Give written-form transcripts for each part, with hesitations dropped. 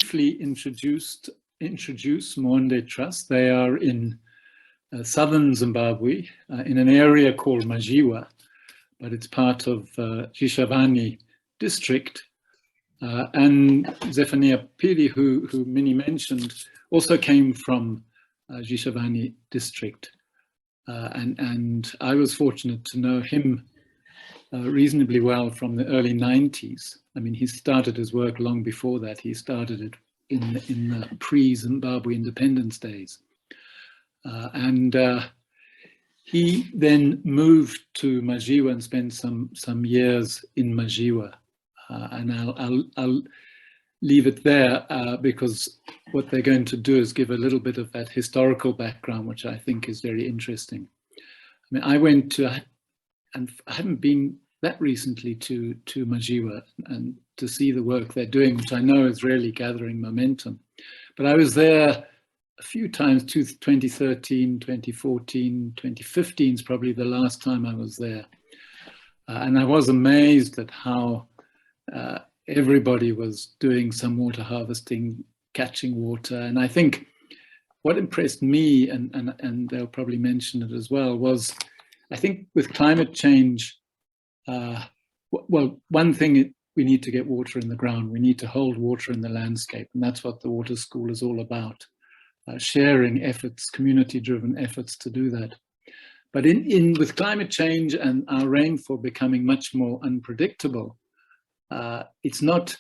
briefly introduce Muonde Trust. They are in southern Zimbabwe, in an area called Mazvihwa, but it's part of Zimbabwe district. And Zephaniah Phiri, who Minnie mentioned, also came from Zimbabwe district. And I was fortunate to know him reasonably well from the early 90s. I mean, he started his work long before that. He started it in the pre-Zimbabwe independence days. He then moved to Mazvihwa and spent some years in Mazvihwa. And I'll leave it there because what they're going to do is give a little bit of that historical background, which I think is very interesting. I mean, I went to, and I haven't been that recently to Mazvihwa and to see the work they're doing, which I know is really gathering momentum. But I was there a few times, 2013, 2014, 2015 is probably the last time I was there. And I was amazed at how everybody was doing some water harvesting, catching water. And I think what impressed me, and they'll probably mention it as well, was I think with climate change, well, one thing, we need to get water in the ground. We need to hold water in the landscape. And that's what the water school is all about. Sharing efforts, community-driven efforts to do that. But with climate change and our rainfall becoming much more unpredictable, it's not,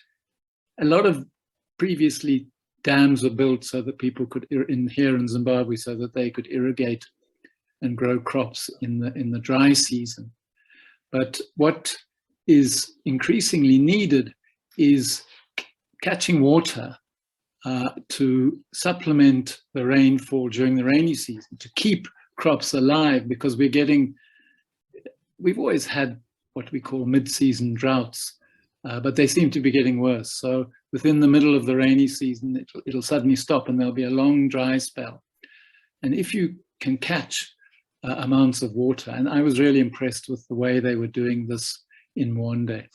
a lot of previously dams were built so that people could, here in Zimbabwe, so that they could irrigate and grow crops in the dry season. But what is increasingly needed is catching water to supplement the rainfall during the rainy season, to keep crops alive, because we've always had what we call mid-season droughts, but they seem to be getting worse. So within the middle of the rainy season, it'll suddenly stop and there'll be a long dry spell. And if you can catch amounts of water, and I was really impressed with the way they were doing this in Muonde,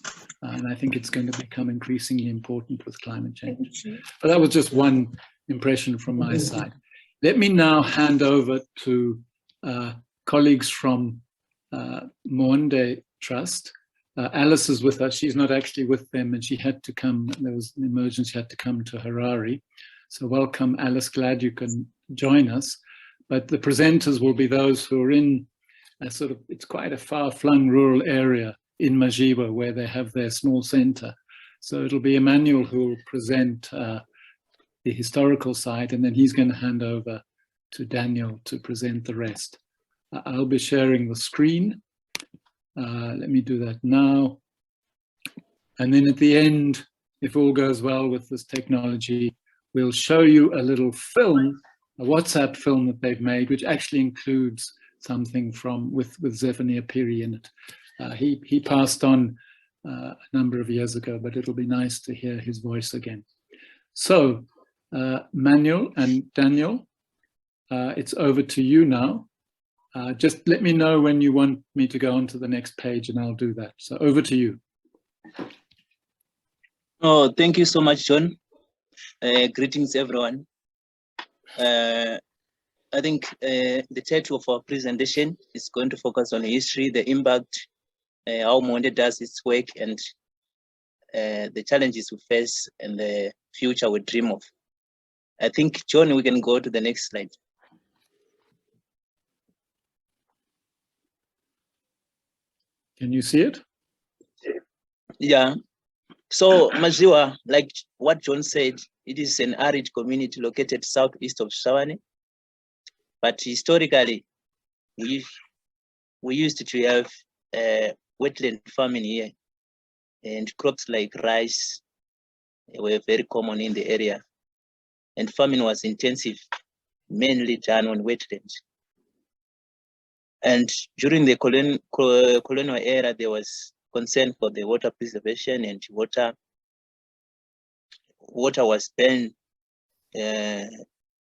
and I think it's going to become increasingly important with climate change. But that was just one impression from my side. Let me now hand over to colleagues from Muonde Trust. Alice is with us. She's not actually with them, and she had to come. There was an emergency, had to come to Harare. So welcome, Alice. Glad you can join us. But the presenters will be those who are in a sort of, it's quite a far-flung rural area in Mazvihwa where they have their small center. So it'll be Emmanuel who will present the historical side, and then he's going to hand over to Daniel to present the rest. I'll be sharing the screen. Let me do that now. And then at the end, if all goes well with this technology, we'll show you a little film, a WhatsApp film that they've made, which actually includes something with Zephaniah Phiri in it. He passed on a number of years ago, but it'll be nice to hear his voice again. So, Manuel and Daniel, it's over to you now. Just let me know when you want me to go on to the next page and I'll do that. So over to you. Oh, thank you so much, John. Greetings, everyone. I think the title of our presentation is going to focus on history, the impact, how Muonde does its work, and the challenges we face and the future we dream of. I think, John, we can go to the next slide. Can you see it? Yeah. So Mazvihwa, like what John said, it is an arid community located southeast of Zimbabwe. But historically, we used to have wetland farming here, and crops like rice were very common in the area. And farming was intensive, mainly done on wetlands. And during the colonial era, there was concern for the water preservation, and water was then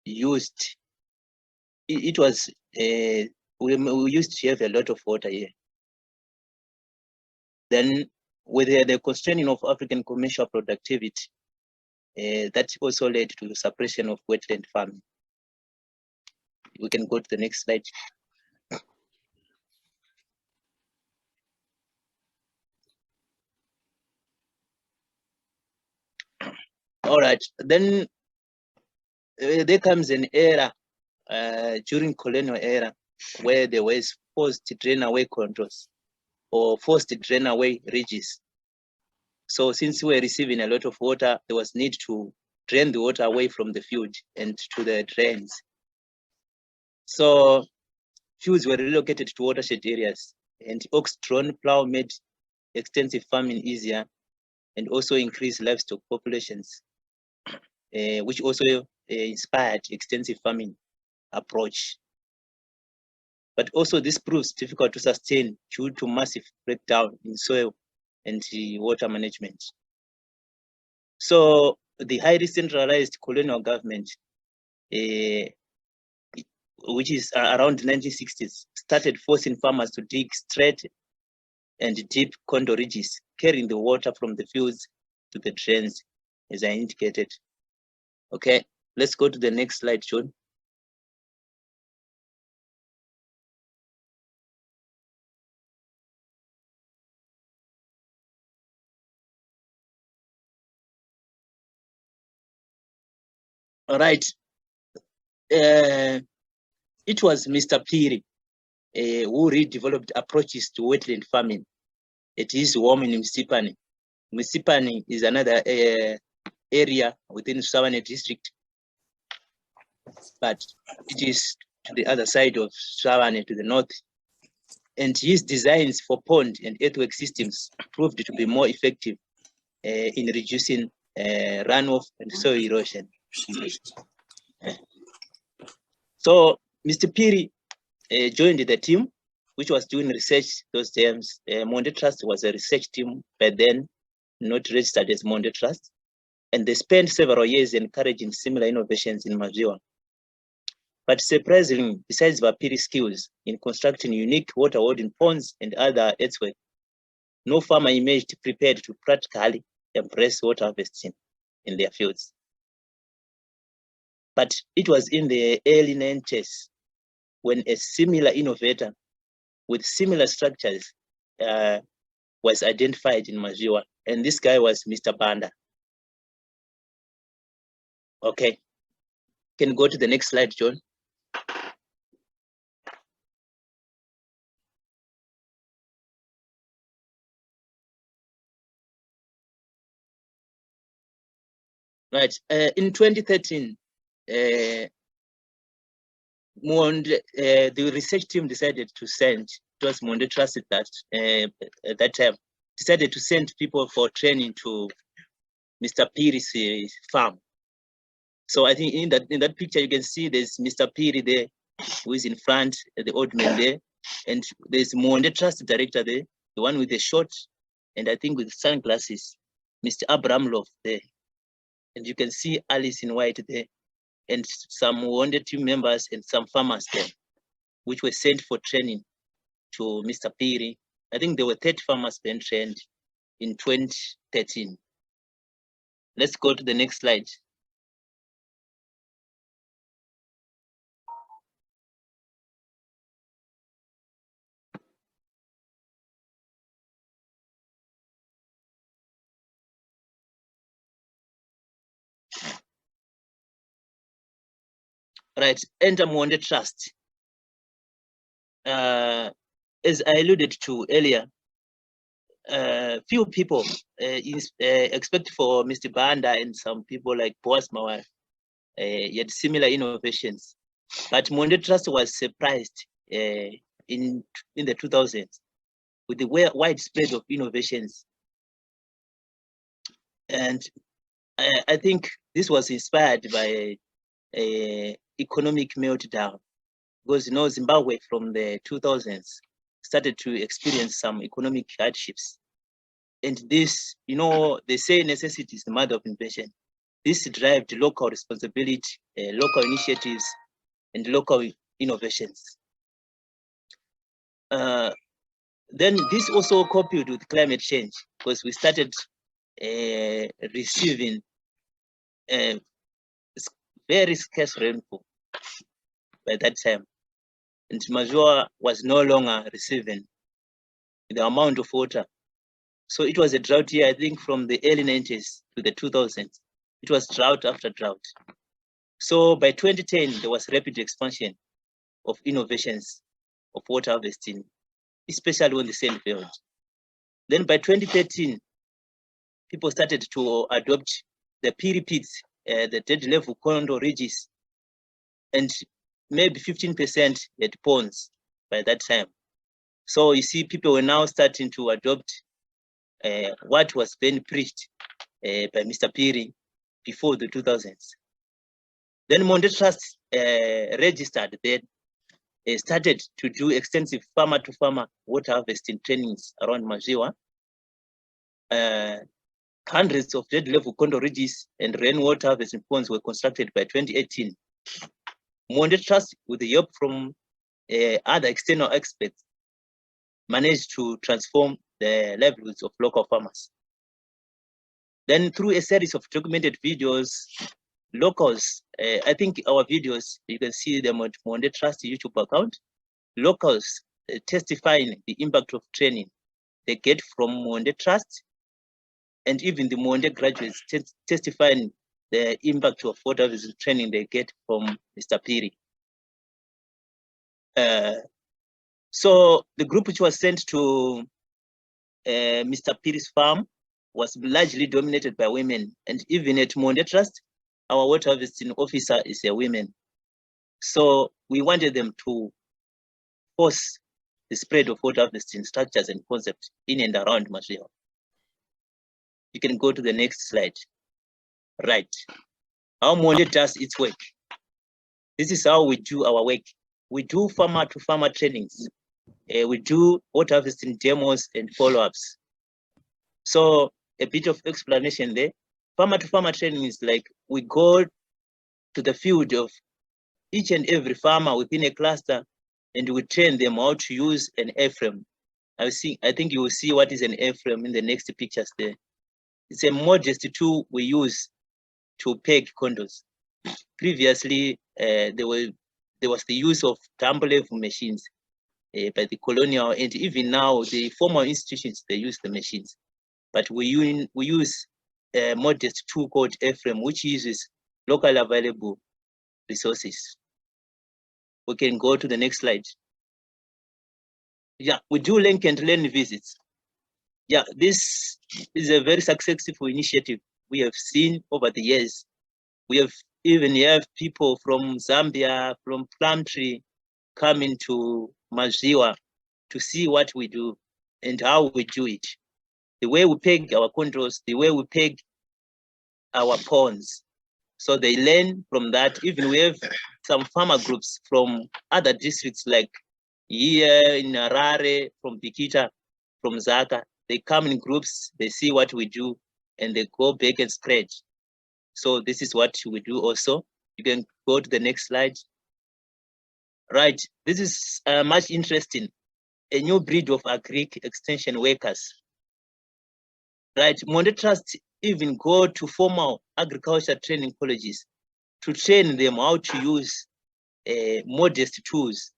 used. It was we used to have a lot of water here. Then with the constraining of African commercial productivity, that also led to the suppression of wetland farming. We can go to the next slide. All right, then there comes an era during colonial era where there was forced drain away controls or forced drain away ridges. So since we were receiving a lot of water, there was need to drain the water away from the field and to the drains. So fields were relocated to watershed areas, and ox-drawn plow made extensive farming easier and also increased livestock populations, which also inspired extensive farming approach. But also this proves difficult to sustain due to massive breakdown in soil and water management. So the highly centralized colonial government, which is around 1960s, started forcing farmers to dig straight and deep contour ridges, carrying the water from the fields to the drains, as I indicated. Okay, let's go to the next slide, John. All right. It was Mr. Phiri who redeveloped approaches to wetland farming at his home in Msipani. Msipani is another area within Savannah district, but it is to the other side of Savannah, to the north. And his designs for pond and earthwork systems proved to be more effective in reducing runoff and soil erosion. So Mr. Phiri joined the team, which was doing research those times. Muonde Trust was a research team, but then not registered as Muonde Trust. And they spent several years encouraging similar innovations in Mazvihwa. But surprisingly, besides Phiri skills in constructing unique water-holding ponds and other earthwork, no farmer emerged prepared to practically embrace water harvesting in their fields. But it was in the early 90s when a similar innovator with similar structures was identified in Mazvihwa, and this guy was Mr. Banda. Okay, can go to the next slide, John. Right, in 2013, the research team decided to send, it was Muonde Trust at that time, decided to send people for training to Mr. Phiri's farm. So I think in that picture you can see there's Mr. Phiri there, who is in front, the old man there, and there's Muonde Trust director there, the one with the short, and I think with sunglasses, Mr. Abramlov there. And you can see Alice in white there, and some Muonde team members and some farmers there, which were sent for training to Mr. Phiri. I think there were 30 farmers being trained in 2013. Let's go to the next slide. Right, enter Muonde Trust. As I alluded to earlier, few people expect for Mr. Banda and some people like Boaz Mawar yet similar innovations. But Muonde Trust was surprised in the 2000s with the widespread of innovations. And I think this was inspired by economic meltdown, because you know Zimbabwe from the 2000s started to experience some economic hardships, and this, you know, they say necessity is the mother of invention. This drives local responsibility, local initiatives, and local innovations. Then this also coupled with climate change, because we started receiving very scarce rainfall by that time. And Mazvihwa was no longer receiving the amount of water. So it was a drought year, I think from the early 90s to the 2000s. It was drought after drought. So by 2010, there was rapid expansion of innovations of water harvesting, especially on the sand field. Then by 2013, people started to adopt the Phiri pits, the dead level condor ridges, and maybe 15% had ponds by that time. So you see, people were now starting to adopt what was being preached by Mr. Phiri before the 2000s. Then Muonde Trust registered, then started to do extensive farmer-to-farmer water harvesting trainings around Mazvihwa. Hundreds of dead level condor ridges and rainwater harvesting ponds were constructed by 2018. Muonde Trust, with the help from other external experts, managed to transform the livelihoods of local farmers. Then through a series of documented videos, locals, I think our videos, you can see them on Muonde Trust YouTube account, locals testifying the impact of training they get from Muonde Trust, and even the Muonde graduates testifying the impact of water harvesting training they get from Mr. Phiri. So the group which was sent to Mr. Phiri's farm was largely dominated by women, and even at Muonde Trust, our water harvesting officer is a woman. So we wanted them to force the spread of water harvesting structures and concepts in and around Mazvihwa. You can go to the next slide. Right. How Muonde does its work. This is how we do our work. We do farmer-to-farmer trainings. We do water harvesting demos and follow-ups. So a bit of explanation there. Farmer-to-farmer training is like we go to the field of each and every farmer within a cluster, and we train them how to use an airframe. I think you will see what is an airframe in the next pictures there. It's a modest tool we use to peg condos. Previously, there was the use of tumble level machines by the colonial, and even now the formal institutions, they use the machines. But we use a modest tool called airframe, which uses locally available resources. We can go to the next slide. Yeah, we do link and learn visits. Yeah, this is a very successful initiative we have seen over the years. We have even have people from Zambia, from Plumtree, coming to Mazvihwa to see what we do and how we do it. The way we peg our controls, the way we peg our ponds. So they learn from that. Even we have some farmer groups from other districts, like here in Harare, from Bikita, from Zaka. They come in groups, they see what we do, and they go back and spread. So this is what we do also. You can go to the next slide. Right, this is much interesting. A new breed of agric extension workers. Right, Muonde Trust even go to formal agriculture training colleges to train them how to use modest tools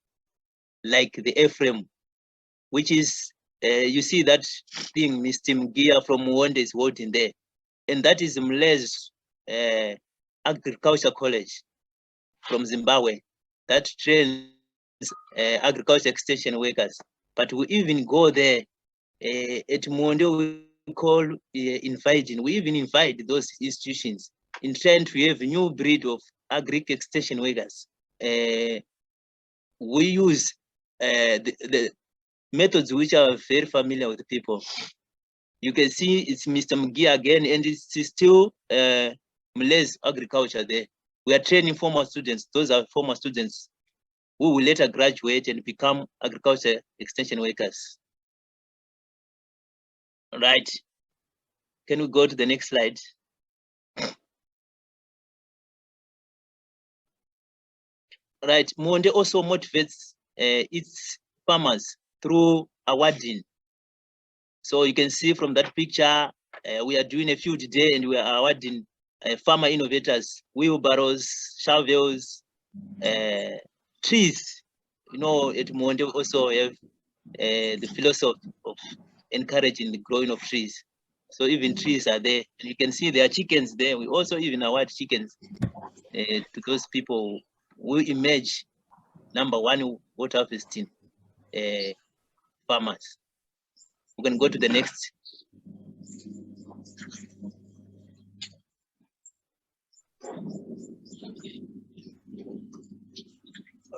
like the airframe, which is, you see that thing Mr. Mgia from Muonde is holding there. And that is Mle's agriculture college from Zimbabwe that trains agriculture extension workers. But we even go there at Muonde, we call inviting. We even invite those institutions in trying to have a new breed of agric extension workers. We use the methods which are very familiar with people. You can see it's Mr. Mgia again, and it's still Mle's agriculture there. We are training former students. Those are former students who will later graduate and become agriculture extension workers. All right. Can we go to the next slide? Right. Muonde also motivates its farmers through awarding. So you can see from that picture, we are doing a field day and we are awarding farmer innovators, wheelbarrows, shovels, trees. You know, at Muonde also have the philosophy of encouraging the growing of trees. So even trees are there. And you can see there are chickens there. We also even award chickens to those people who emerge number one water harvesting farmers. We can go to the next.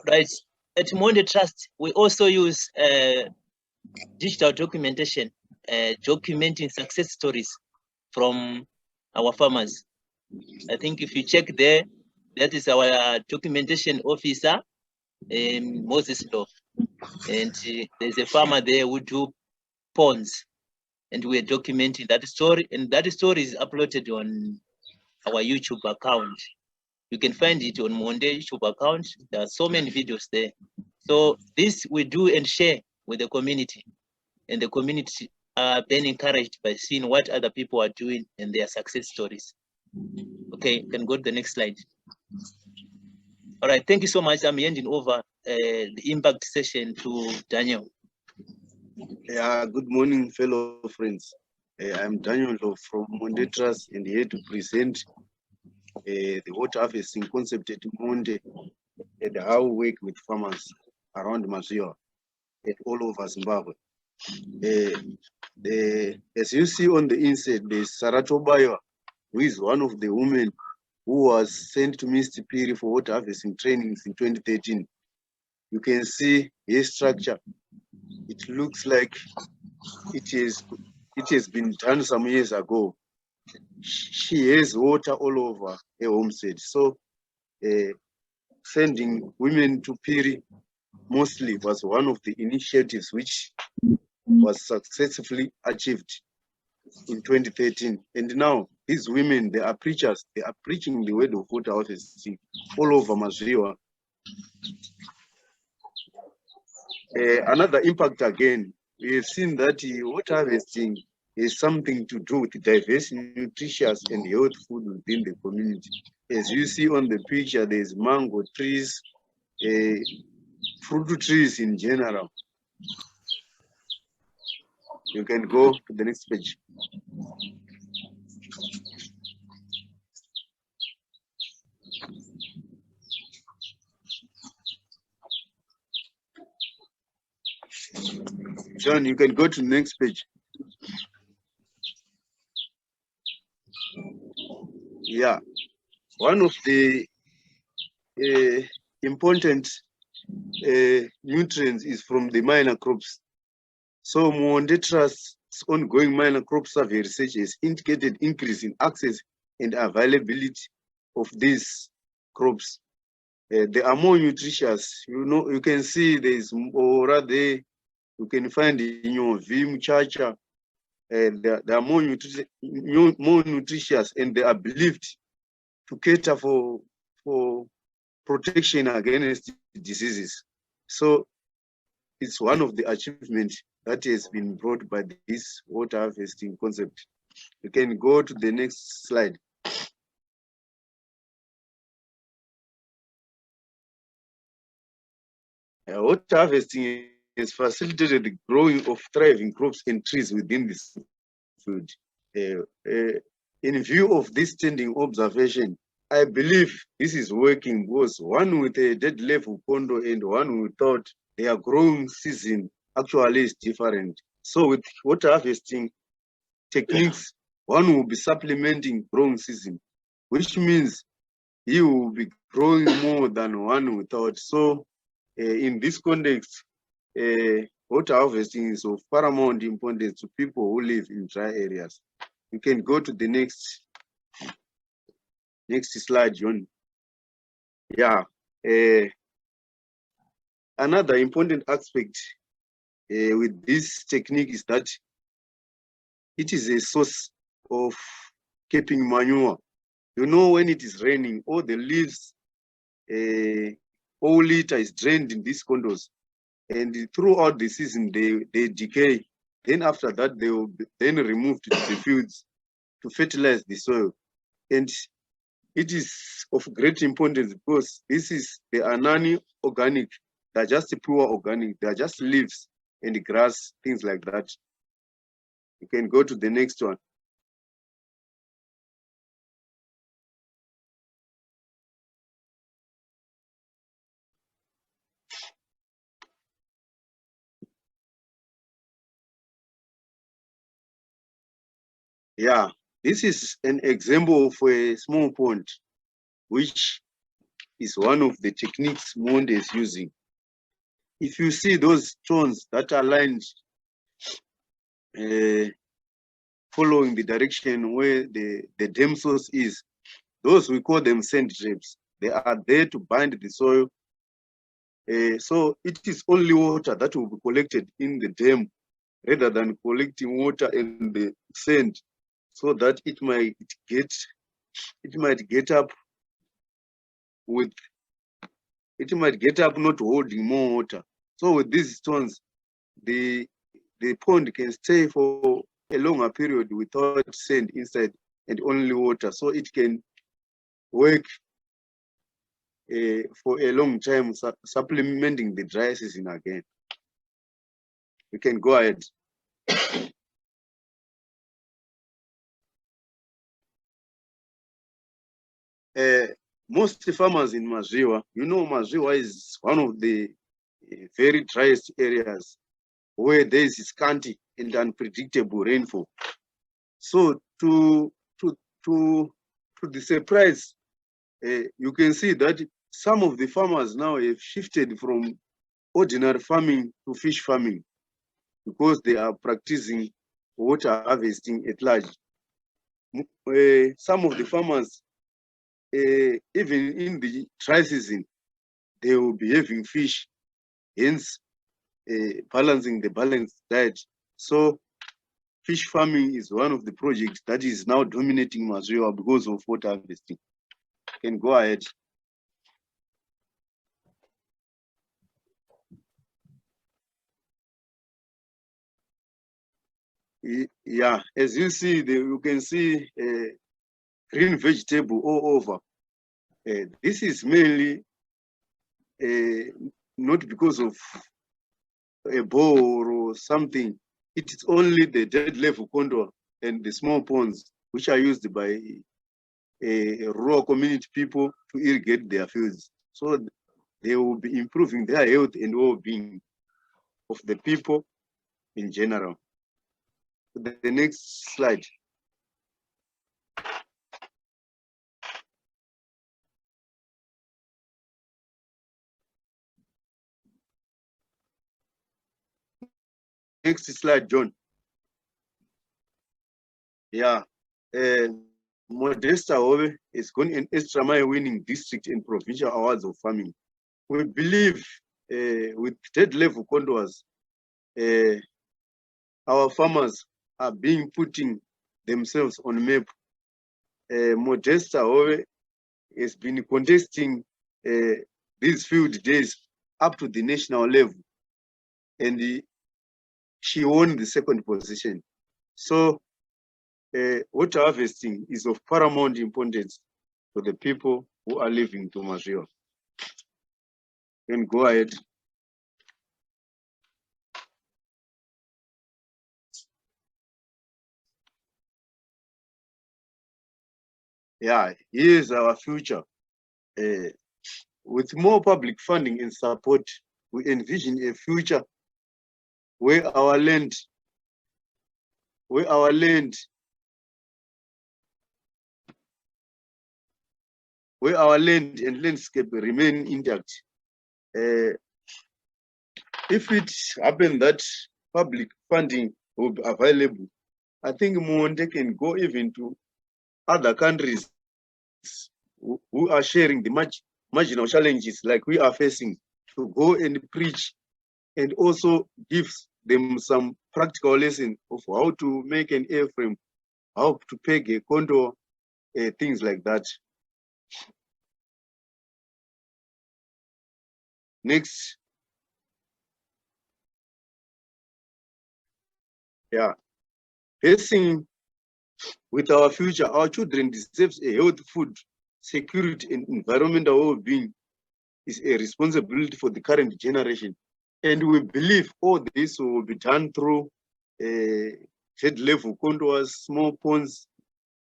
Right. At Muonde Trust, we also use digital documentation, documenting success stories from our farmers. I think if you check there, that is our documentation officer, Moses Love. And there's a farmer there who do ponds, and we're documenting that story. And that story is uploaded on our YouTube account. You can find it on Muonde YouTube account. There are so many videos there. So this we do and share with the community, and the community are being encouraged by seeing what other people are doing and their success stories. Okay, you can go to the next slide. All right, thank you so much. I'm handing over the impact session to Daniel. Yeah, good morning, fellow friends. I'm Daniel from Muonde Trust, and here to present the water harvesting concept at Muonde and how we work with farmers around Mazvihwa and all over Zimbabwe. As you see on the inside, there's Saratobayo, who is one of the women who was sent to Mr. Phiri for water harvesting trainings in 2013. You can see his structure. It looks like it has been done some years ago. She has water all over her homestead. So sending women to Phiri mostly was one of the initiatives which was successfully achieved in 2013. And now these women, they are preachers. They are preaching the word of water harvesting all over Mazvihwa. Another impact again, we have seen that water harvesting is something to do with diverse, nutritious, and healthy food within the community. As you see on the picture, there's mango trees, fruit trees in general. You can go to the next page. John, you can go to the next page. Yeah, one of the important nutrients is from the minor crops. So Muonde Trust's ongoing minor crop survey research has indicated increase in access and availability of these crops. They are more nutritious. You know, you can see there is ora there. You can find in your vim chacha. They are more nutritious, and they are believed to cater for protection against diseases. So it's one of the achievements that has been brought by this water harvesting concept. You can go to the next slide. Water harvesting has facilitated the growing of thriving crops and trees within this field. In view of this standing observation, I believe this is working because one with a dead level condo and one without, their growing season actually is different. So with water harvesting techniques, one will be supplementing growing season, which means he will be growing more than one without. So in this context, water harvesting is of paramount importance to people who live in dry areas. You can go to the next slide, John. Yeah. Another important aspect with this technique is that it is a source of keeping manure. You know, when it is raining, all the leaves, all litter is drained in these condos, and throughout the season they decay. Then after that, they will be then removed to the fields to fertilize the soil. And it is of great importance because this is, they are non-organic, they're just pure organic, they're just leaves and grass, things like that. You can go to the next one. Yeah, this is an example of a small pond, which is one of the techniques Muonde is using. If you see those stones that are lined following the direction where the dam source is, those we call them sand traps. They are there to bind the soil. So it is only water that will be collected in the dam rather than collecting water in the sand, so that it might get up with, it might get up not holding more water. So with these stones, the pond can stay for a longer period without sand inside and only water, so it can work for a long time, supplementing the dry season again. You can go ahead. Most farmers in Mazvihwa, you know, Mazvihwa is one of the very driest areas where there is scanty and unpredictable rainfall. So to the surprise, you can see that some of the farmers now have shifted from ordinary farming to fish farming because they are practicing water harvesting at large. Some of the farmers, even in the dry season, they will be having fish, hence balancing the balanced diet. So fish farming is one of the projects that is now dominating Mazvihwa because of water harvesting. You can go ahead. Yeah, as you see, you can see green vegetable all over. This is mainly not because of a bore or something. It is only the dead level condor and the small ponds which are used by rural community people to irrigate their fields. So they will be improving their health and well-being of the people in general. The next slide. Next slide, John. Yeah. Modesta Hove is going an extra mile winning district and provincial awards of farming. We believe with dead level condors, our farmers are putting themselves on map. Modesta Hove has been contesting these field days up to the national level, and she won the second position. So water harvesting is of paramount importance for the people who are living to Mazvihwa. Then go ahead. Yeah, here's our future. With more public funding and support, we envision a future where our land and landscape remain intact. If it happens that public funding will be available, I think Muonde can go even to other countries who are sharing the marginal challenges like we are facing, to go and preach and also give them some practical lesson of how to make an airframe, how to peg a condor, things like that. Next. Yeah. Facing with our future, our children deserve a healthy food security and environmental well-being is a responsibility for the current generation. And we believe all this will be done through head level contours, small ponds,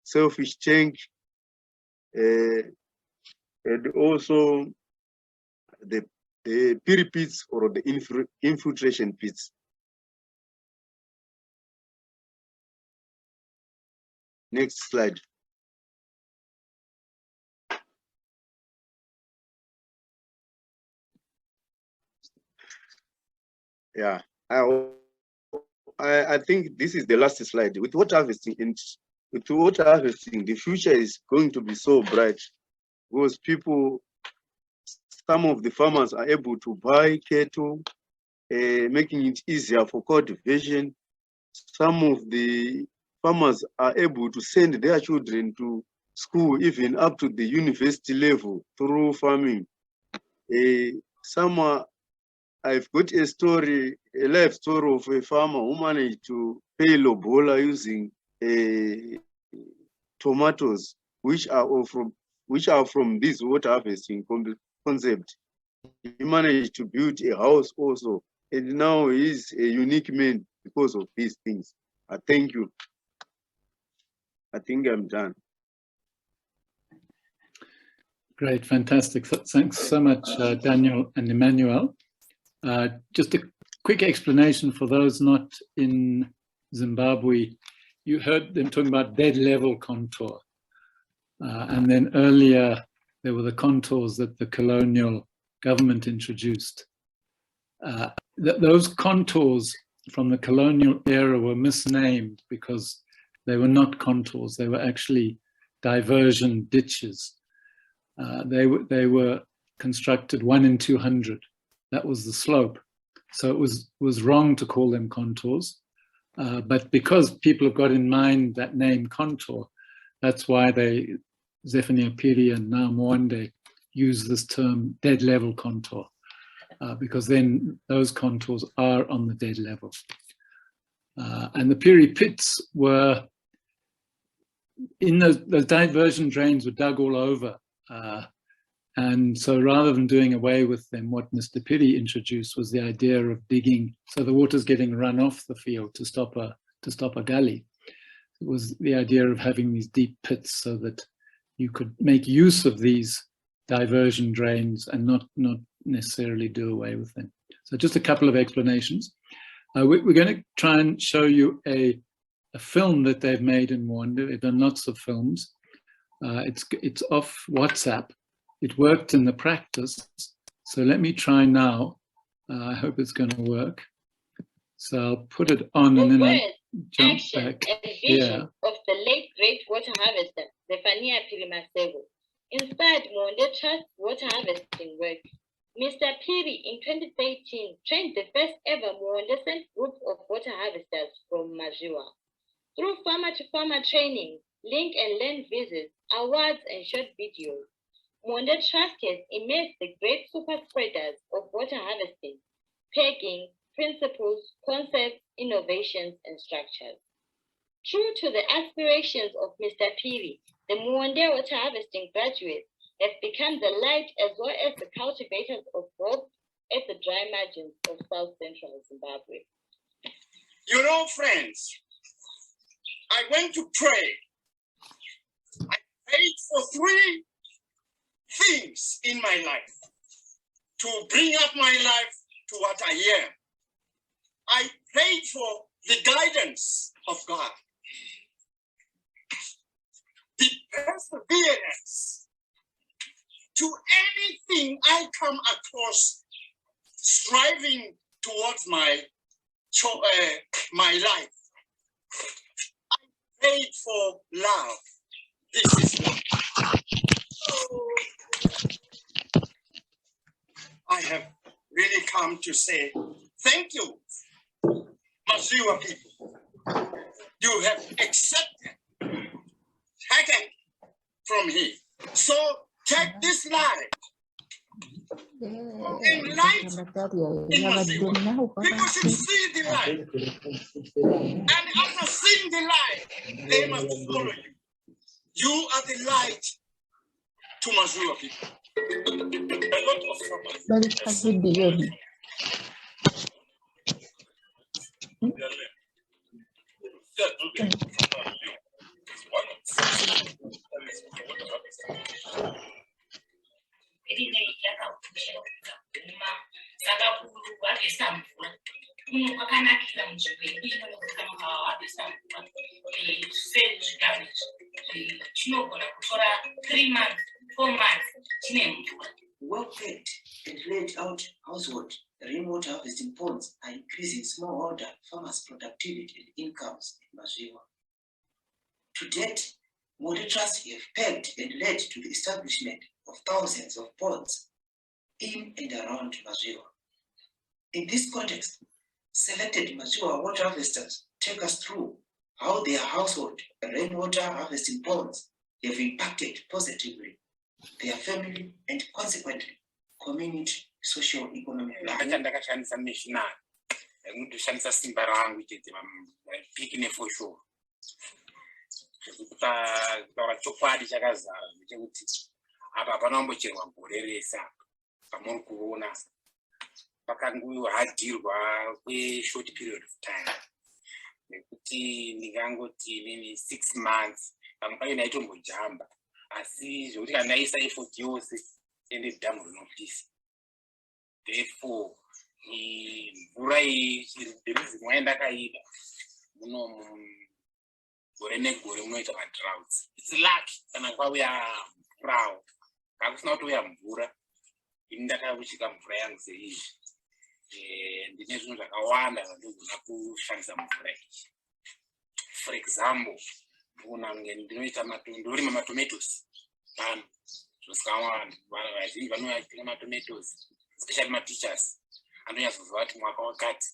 selfish tank, and also the Phiri pits or the infiltration pits. Next slide. Yeah, I think this is the last slide. With water harvesting, the future is going to be so bright because some of the farmers are able to buy cattle, making it easier for cultivation. Some of the farmers are able to send their children to school, even up to the university level through farming. I've got a life story of a farmer who managed to pay lobola using tomatoes, which are from this water harvesting concept. He managed to build a house also, and now he's a unique man because of these things. Thank you. I think I'm done. Great, fantastic. Thanks so much, Daniel and Emmanuel. Just a quick explanation for those not in Zimbabwe. You heard them talking about dead level contour. And then earlier, there were the contours that the colonial government introduced. Those contours from the colonial era were misnamed because they were not contours. They were actually diversion ditches. They were constructed 1 in 200. That was the slope. So it was wrong to call them contours. But because people have got in mind that name contour, that's why Zephaniah Phiri and now Muonde use this term dead level contour, because then those contours are on the dead level. And the Phiri pits were, in those diversion drains were dug all over. And so rather than doing away with them, what Mr. Phiri introduced was the idea of digging, so the water's getting run off the field to stop a gully. It was the idea of having these deep pits so that you could make use of these diversion drains and not necessarily do away with them. So just a couple of explanations. We're going to try and show you a film that they've made in Muonde. They've done lots of films. It's off WhatsApp. It worked in the practice. So let me try now. I hope it's going to work. So I'll put it on and then I'll jump back here. Of the late great water harvester, Zephaniah Phiri inspired Muonde Trust water harvesting work. Mr. Phiri in 2013 trained the first ever Muonde group of water harvesters from Mazvihwa. Through farmer-to-farmer training, link and learn visits, awards and short videos, Muonde Trust has immersed the great super spreaders of water harvesting, pegging, principles, concepts, innovations, and structures. True to the aspirations of Mr. Phiri, the Muonde water harvesting graduates have become the light as well as the cultivators of hope at the dry margins of South Central Zimbabwe. You know, friends, I went to pray. I prayed for 3 things in my life to bring up my life to what I am. I prayed for the guidance of God, the perseverance to anything I come across, striving towards my life. I prayed for love. This is love. I have really come to say thank you, Mazvihwa people. You have accepted, taken from here. So take this light and light in Mazvihwa. People should see the light. And after seeing the light, they must follow you. You are the light to Mazvihwa people. A lot of farmers. But it has been behaving. Well-fed and laid out household rainwater harvesting ponds are increasing smallholder farmers' productivity and incomes in Mazvihwa. To date, Muonde Trust have pegged and led to the establishment of thousands of ponds in and around Mazvihwa. In this context, selected Mazvihwa water harvesters take us through how their household rainwater harvesting ponds have impacted positively their family and consequently community socio-economic life. Ndakashandisa missionary ndoshandisa simba rangu chete pikine for sure. Kutaura chokwadi chakazara ndechekuti apa panombocherwa gore rese apa pamuri kuona pakangohadirwa kwe-short period of time nekuti ndingangoti nini 6 months pamukaiona aitombojamba asi zvokuti kana ndaisa effort yose ende dhamu rinopisa. Therefore mvura iyi the reason why ndakaiba muno gore negore munoita madroughts. It's lucky kana kwauya mvurawo kakusina kutouya mvura ini ndakauchika mvura yangu seizvi ndine zvinhu zvakawanda zvandogona kushandisa mvura iyi. For example, ndorima matomatoes pano zvisikawanda vazhinji vanouya matomatoes especially mateachers anonyatsoziva kuti mwaka wakati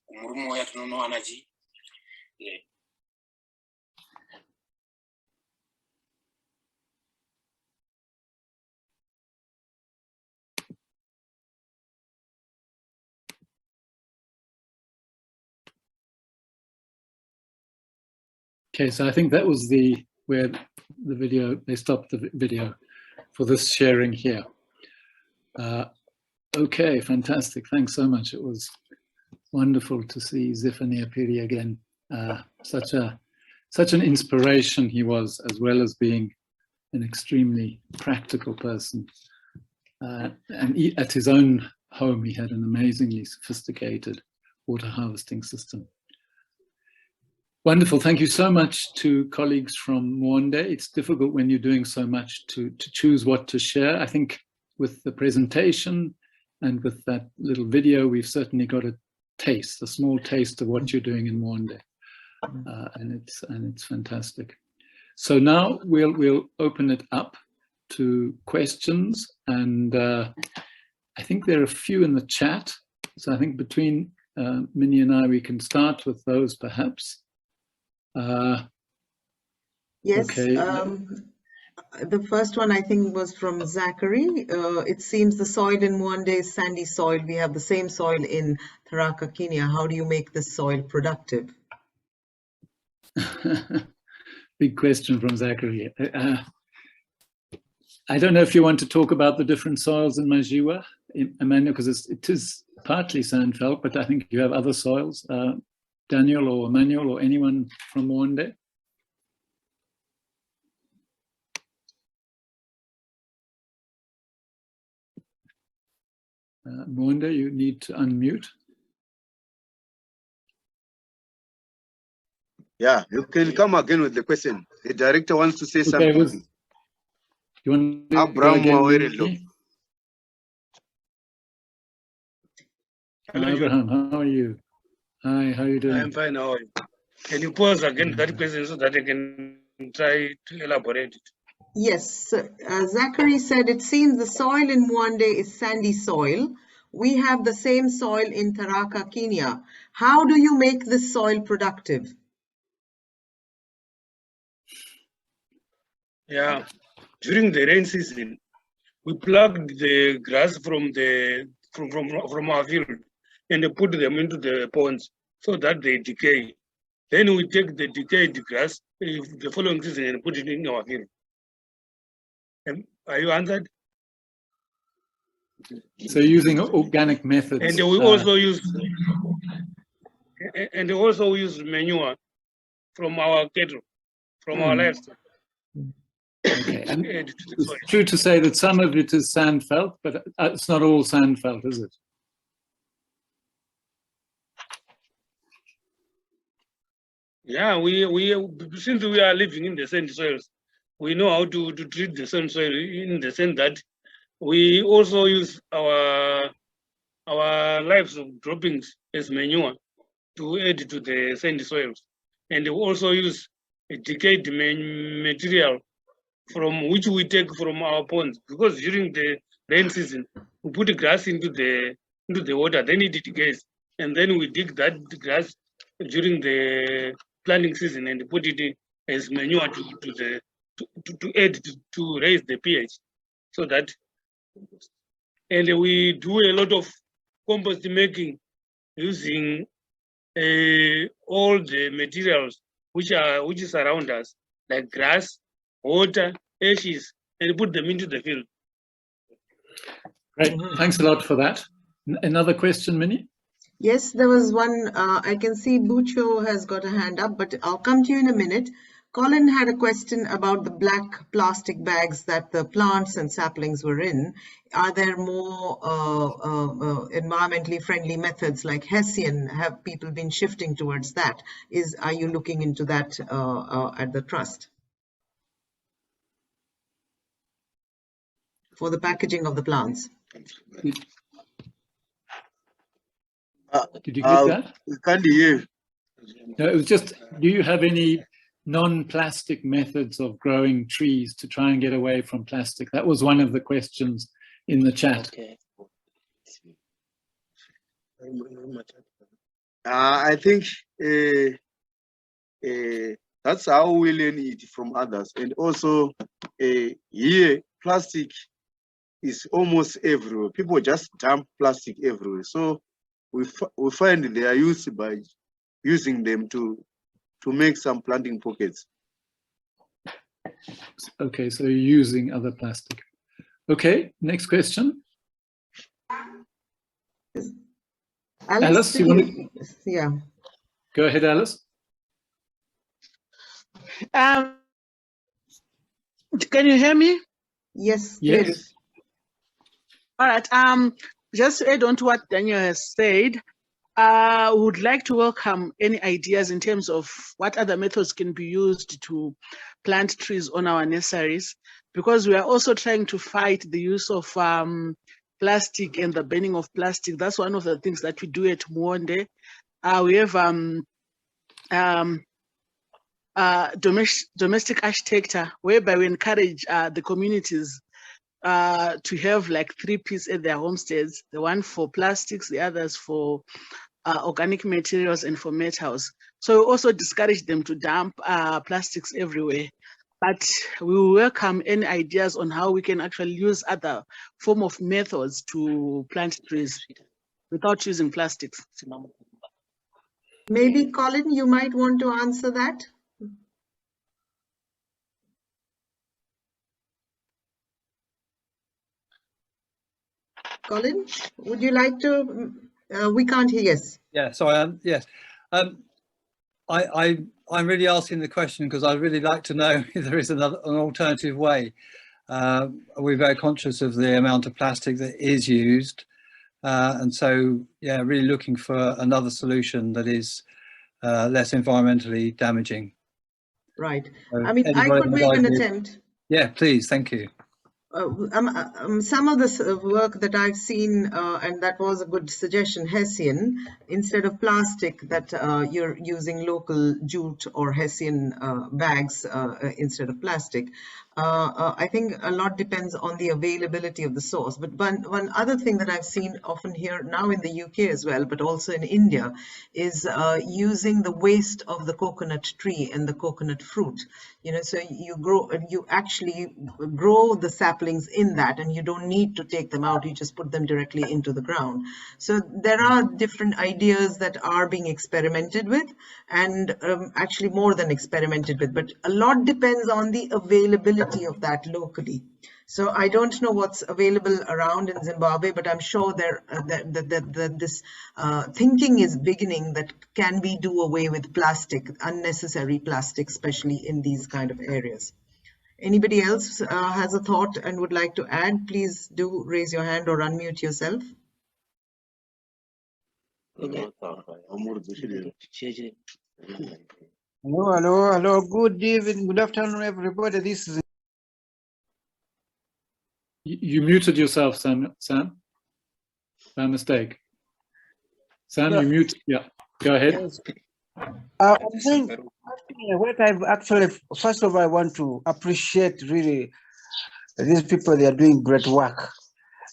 kumurume uya tinonowana chi Okay, so I think that was where the video, they stopped the video for this sharing here. Okay, fantastic. Thanks so much. It was wonderful to see Zephaniah Phiri again. Such an inspiration he was, as well as being an extremely practical person. And at his own home, he had an amazingly sophisticated water harvesting system. Wonderful. Thank you so much to colleagues from Muonde. It's difficult when you're doing so much to choose what to share. I think with the presentation and with that little video, we've certainly got a small taste of what you're doing in Muonde. And it's fantastic. So now we'll open it up to questions. And I think there are a few in the chat. So I think between Minnie and I, we can start with those perhaps. Yes, okay. The first one I think was from Zachary. It seems the soil in Muonde is sandy soil. We have the same soil in Tharaka, Kenya. How do you make this soil productive? Big question from Zachary. I don't know if you want to talk about the different soils in Mazvihwa, Emmanuel, because it is partly sandfelt, but I think you have other soils. Daniel or Emmanuel or anyone from Muonde? Muonde, you need to unmute. Yeah, you can come again with the question. The director wants to say Okay, something. You want to Abraham go again, Mawerelo. Minnie? Abraham, how are you? Hi, how are you doing? I'm fine. How are you? Can you pause again that question so that I can try to elaborate it? Yes, Zachary said it seems the soil in Muonde is sandy soil. We have the same soil in Tharaka, Kenya. How do you make this soil productive? Yeah, during the rain season, we plucked the grass from our field and put them into the ponds so that they decay. Then we take the decayed grass the following season and put it in our field. Are you answered? So using organic methods. And we also use manure from our cattle, from our livestock. Okay, and it's true to say that some of it is sand felt, but it's not all sand felt, is it? Yeah, since we are living in the sand soils, we know how to treat the sand soil in the sense that we also use our livestock droppings as manure to add to the sandy soils, and we also use a decayed material from which we take from our ponds, because during the rain season we put grass into the water, then it decays, and then we dig that grass during the planting season and put it as manure to add to raise the pH, so that. And we do a lot of compost making using all the materials which surround us, like grass, water, ashes, and put them into the field. Great, thanks a lot for that. Another question, Minnie? Yes, there was one. I can see Bucho has got a hand up, but I'll come to you in a minute. Colin had a question about the black plastic bags that the plants and saplings were in. Are there more environmentally friendly methods like Hessian? Have people been shifting towards that? Are you looking into that at the trust for the packaging of the plants? Did you get that? Can't hear. No, it was just, do you have any non-plastic methods of growing trees to try and get away from plastic? That was one of the questions in the chat. Okay. I think that's how we learn it from others. And also here, plastic is almost everywhere. People just dump plastic everywhere. So we find they are used by using them to make some planting pockets. Okay, so you're using other plastic. Okay, next question. Alice, you want to? Yeah. Go ahead, Alice. Can you hear me? Yes. Yes. Please. All right. Just to add on to what Daniel has said, would like to welcome any ideas in terms of what other methods can be used to plant trees on our nurseries, because we are also trying to fight the use of plastic and the burning of plastic. That's one of the things that we do at Muonde. We have domestic architecture, whereby we encourage the communities to have like 3 pieces at their homesteads, the one for plastics, the others for organic materials and for metals. So we also discourage them to dump plastics everywhere. But we will welcome any ideas on how we can actually use other form of methods to plant trees without using plastics. Maybe Colin, you might want to answer that. Colin, would you like to? We can't hear. Yes. Yeah. Sorry. Yes. I'm really asking the question because I'd really like to know if there is an alternative way. We're very conscious of the amount of plastic that is used, and so yeah, really looking for another solution that is less environmentally damaging. Right. So I mean, I could make an attempt. Yeah, please. Thank you. Some of the work that I've seen, and that was a good suggestion, Hessian, instead of plastic, that you're using local jute or Hessian bags instead of plastic. I think a lot depends on the availability of the source. But one other thing that I've seen often here now in the UK as well, but also in India, is using the waste of the coconut tree and the coconut fruit. You know, so you actually grow the sapling saplings in that, and you don't need to take them out, you just put them directly into the ground. So there are different ideas that are being experimented with, and actually more than experimented with, but a lot depends on the availability of that locally. So I don't know what's available around in Zimbabwe, but I'm sure this thinking is beginning that can we do away with plastic, unnecessary plastic, especially in these kind of areas. Anybody else has a thought and would like to add? Please do raise your hand or unmute yourself. Hello. Good evening, good afternoon, everybody. This is. You muted yourself, Sam, by mistake. Sam, you muted. Yeah, go ahead. Yes. I think what I've actually, first of all, I want to appreciate really these people. They are doing great work,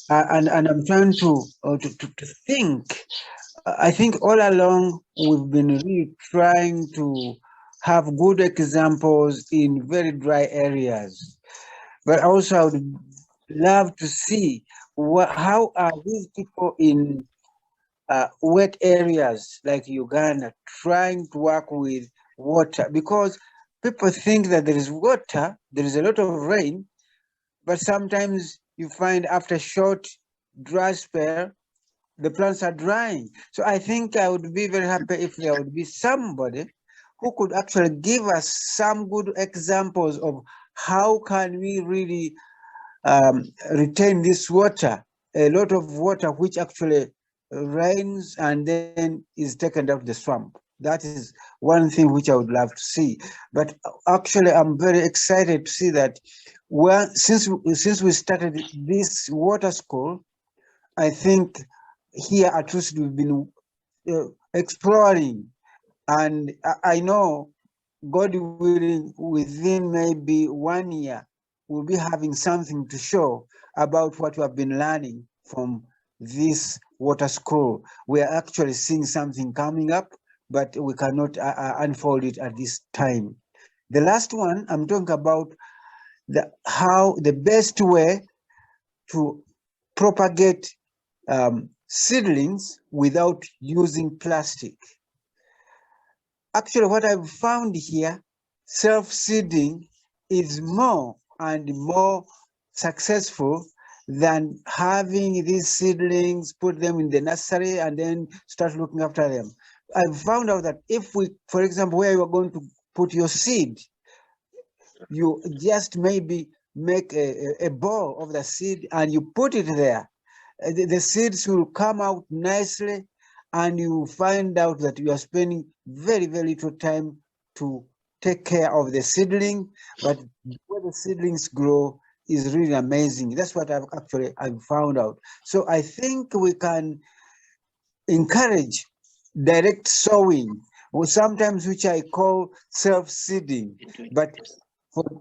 and I'm trying to think. I think all along we've been really trying to have good examples in very dry areas, but also I would love to see how are these people in wet areas like Uganda trying to work with water, because people think that there is water, there is a lot of rain, but sometimes you find after short dry spell, the plants are drying. So I think I would be very happy if there would be somebody who could actually give us some good examples of how can we really retain this water, a lot of water which actually rains and then is taken out of the swamp. That is one thing which I would love to see. But actually, I'm very excited to see that since we started this water school, I think here at least we've been exploring, and I know, God willing, within maybe 1 year, we'll be having something to show about what we have been learning from this water school. We are actually seeing something coming up, but we cannot unfold it at this time. The last one, I'm talking about how the best way to propagate seedlings without using plastic. Actually, what I've found here, self-seeding is more and more successful than having these seedlings, put them in the nursery and then start looking after them. I've found out that if we, for example, where you are going to put your seed, you just maybe make a ball of the seed and you put it there. The seeds will come out nicely, and you find out that you are spending very, very little time to take care of the seedling, but where the seedlings grow is really amazing. That's what I've found out. So I think we can encourage direct sowing, or sometimes which I call self-seeding, but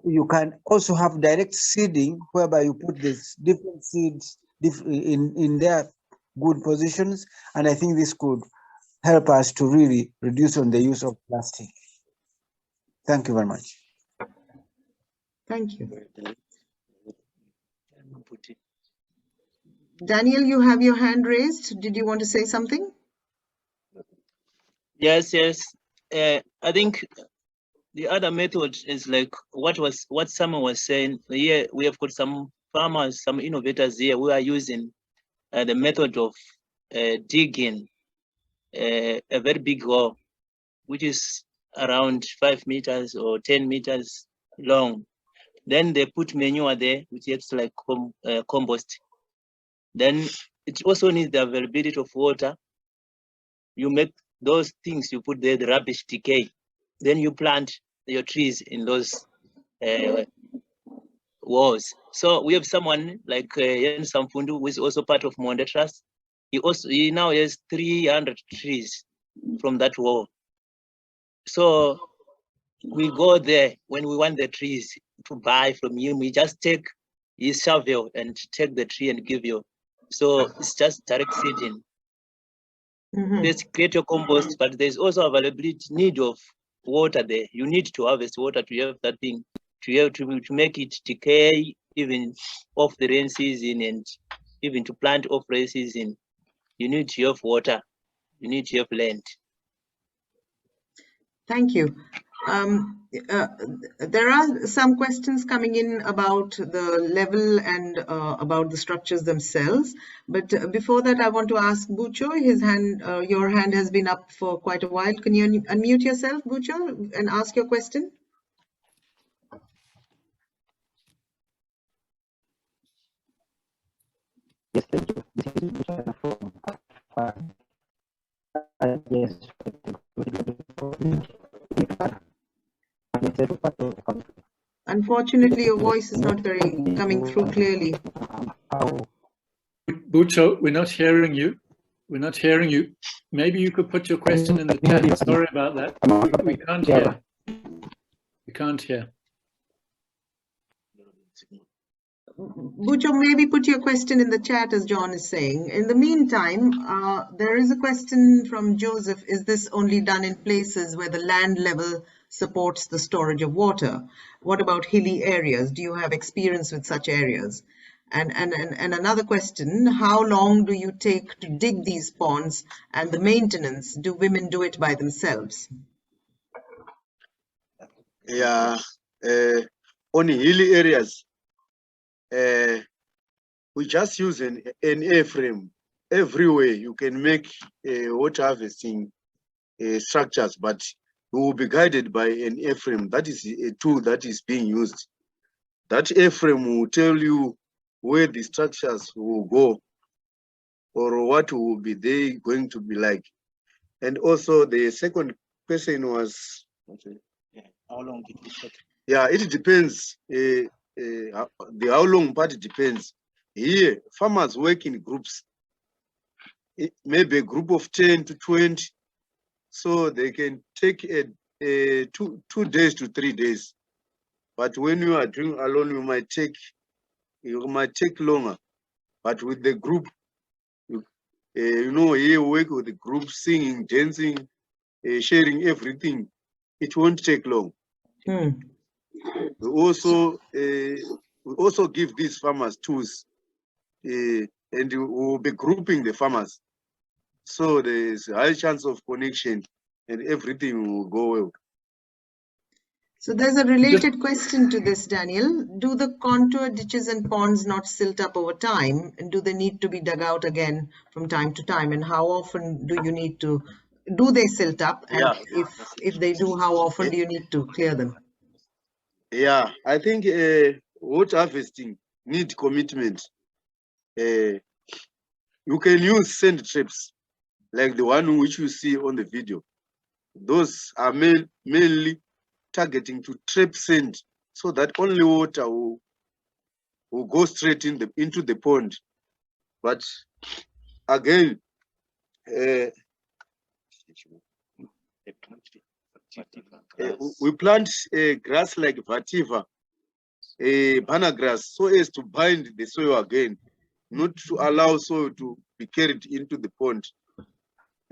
you can also have direct seeding whereby you put these different seeds in their good positions, and I think this could help us to really reduce on the use of plastic. Thank you very much. Thank you. Daniel, you have your hand raised. Did you want to say something? Yes. I think the other method is like what someone was saying. Here we have got some farmers, some innovators here who are using the method of digging a very big hole, which is around 5 meters or 10 meters long. Then they put manure there, which acts like compost. Then it also needs the availability of water. You make those things you put there, the rubbish decay. Then you plant your trees in those walls. So we have someone like Yen Samfundu, who is also part of Muonde Trust. He now has 300 trees from that wall. So we go there when we want the trees to buy from him. We just take his shovel and take the tree and give you. So it's just direct seeding. Let's create your compost, but there's also availability need of water there. You need to harvest water to have that thing to make it decay even off the rain season, and even to plant off rain season, you need to have water, you need to have land. Thank you. There are some questions coming in about the level and about the structures themselves. But before that, I want to ask Bucho. His hand, your hand has been up for quite a while. Can you unmute yourself, Bucho, and ask your question? Yes, thank you. This is Bucho from yes. Unfortunately, your voice is not very coming through clearly. Bucho, we're not hearing you. We're not hearing you. Maybe you could put your question in the chat. Sorry about that. We can't hear. We can't hear. Bucho, maybe put your question in the chat, as John is saying. In the meantime, there is a question from Joseph. Is this only done in places where the land level supports the storage of water? What about hilly areas? Do you have experience with such areas? And another question, how long do you take to dig these ponds, and the maintenance? Do women do it by themselves? Yeah, on hilly areas, we just use an A-frame. Everywhere you can make water harvesting structures, but we will be guided by an A-frame. That is a tool that is being used. That A-frame will tell you where the structures will go or what will be they going to be like. And also the second question was, How long did it take? Yeah, it depends. The how long part depends. Here, farmers work in groups. Maybe a group of 10 to 20. So they can take 2 days to 3 days. But when you are doing alone, you might take longer. But with the group, you know, here work with the group, singing, dancing, sharing everything. It won't take long. We also give these farmers tools, and we will be grouping the farmers. So there's a high chance of connection and everything will go well. So there's a related question to this, Daniel. Do the contour ditches and ponds not silt up over time? And do they need to be dug out again from time to time? And how often do you need to, do they silt up? And Yeah. if they do, how often do you need to clear them? Yeah, I think water harvesting need commitment. You can use sand traps like the one which you see on the video. Those are mainly targeting to trap sand so that only water will go straight into the pond. But again, we plant grass like vetiver, banana grass, so as to bind the soil again, not to allow soil to be carried into the pond.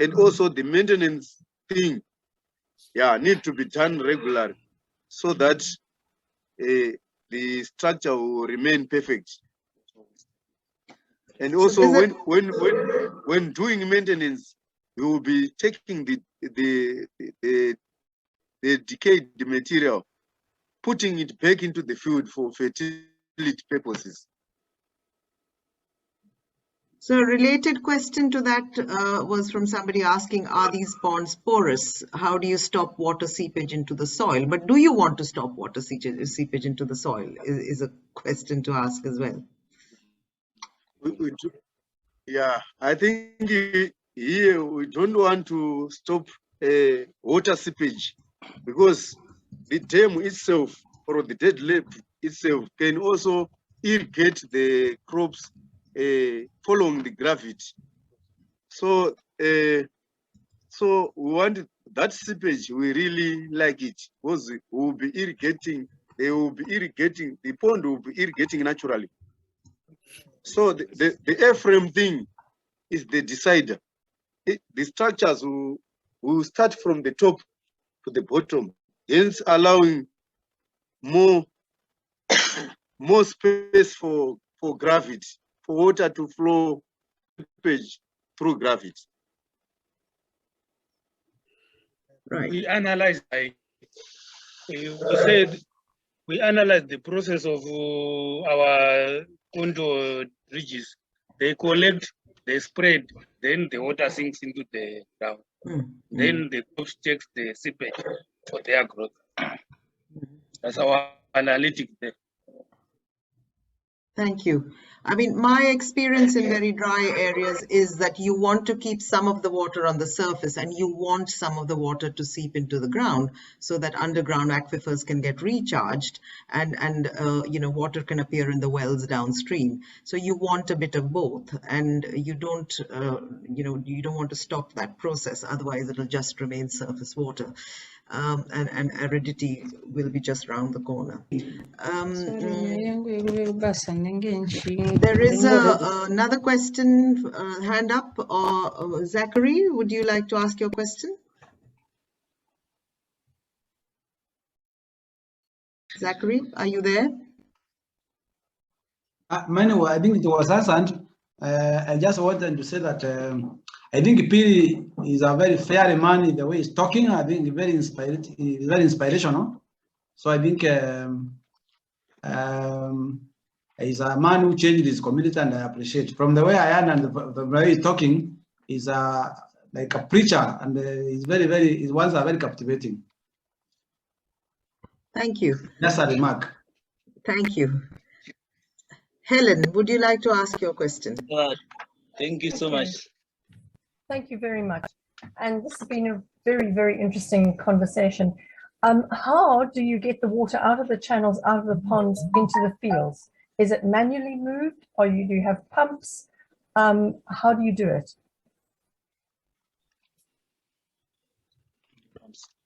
And also the maintenance thing, need to be done regularly so that the structure will remain perfect. And also when doing maintenance, we will be taking the decayed material, putting it back into the field for fertility purposes. So a related question to that was from somebody asking, are these ponds porous? How do you stop water seepage into the soil? But do you want to stop water seepage into the soil is a question to ask as well. We do, yeah, I think here we don't want to stop water seepage because the dam itself or the dead lake itself can also irrigate the crops following the gravity. So so we want that seepage, we really like it because we will be irrigating, they will be irrigating, the pond will be irrigating naturally. So the A-frame thing is the decider. The structures will start from the top to the bottom, hence allowing more more space for gravity, for water to flow through gravity. Right. We analyzed, we said, we analyzed the process of our contour ridges. They collect, they spread, then the water sinks into the ground. Then the crops takes the seepage for their growth. That's our analytic there. Thank you. I mean, my experience in very dry areas is that you want to keep some of the water on the surface and you want some of the water to seep into the ground so that underground aquifers can get recharged and you know, water can appear in the wells downstream. So you want a bit of both, and you don't, you know, you don't want to stop that process. Otherwise, it'll just remain surface water. And aridity will be just around the corner. There is another question, hand up. Zachary, would you like to ask your question? Zachary, are you there? Manuel, I think it was answered. I just wanted to say that I think Phiri is a very fair man in the way he's talking. I think very inspirational. So I think he's a man who changed his community, and I appreciate. From the way I am and the way he's talking, he's like a preacher, and he's his words are very captivating. Thank you. That's a remark. Thank you. Helen, would you like to ask your question? Thank you so much. Thank you very much. And this has been a very, very interesting conversation. How do you get the water out of the channels, out of the ponds, into the fields? Is it manually moved, or do you have pumps? How do you do it?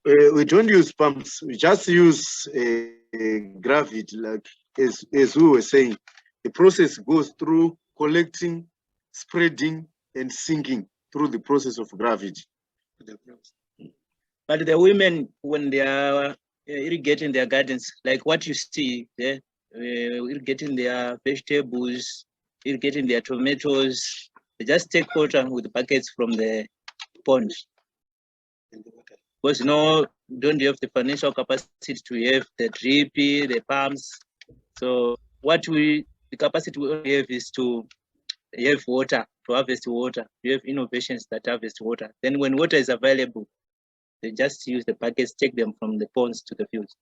We don't use pumps. We just use gravity, like as we were saying. The process goes through collecting, spreading, and sinking through the process of gravity. But the women, when they are irrigating their gardens, like what you see there, irrigating their vegetables, irrigating their tomatoes, they just take water with buckets from the pond. Because you know, don't have the financial capacity to have the drip, the pumps. So the capacity we only have is to have water, to harvest water. We have innovations that harvest water. Then when water is available, they just use the buckets, take them from the ponds to the fields.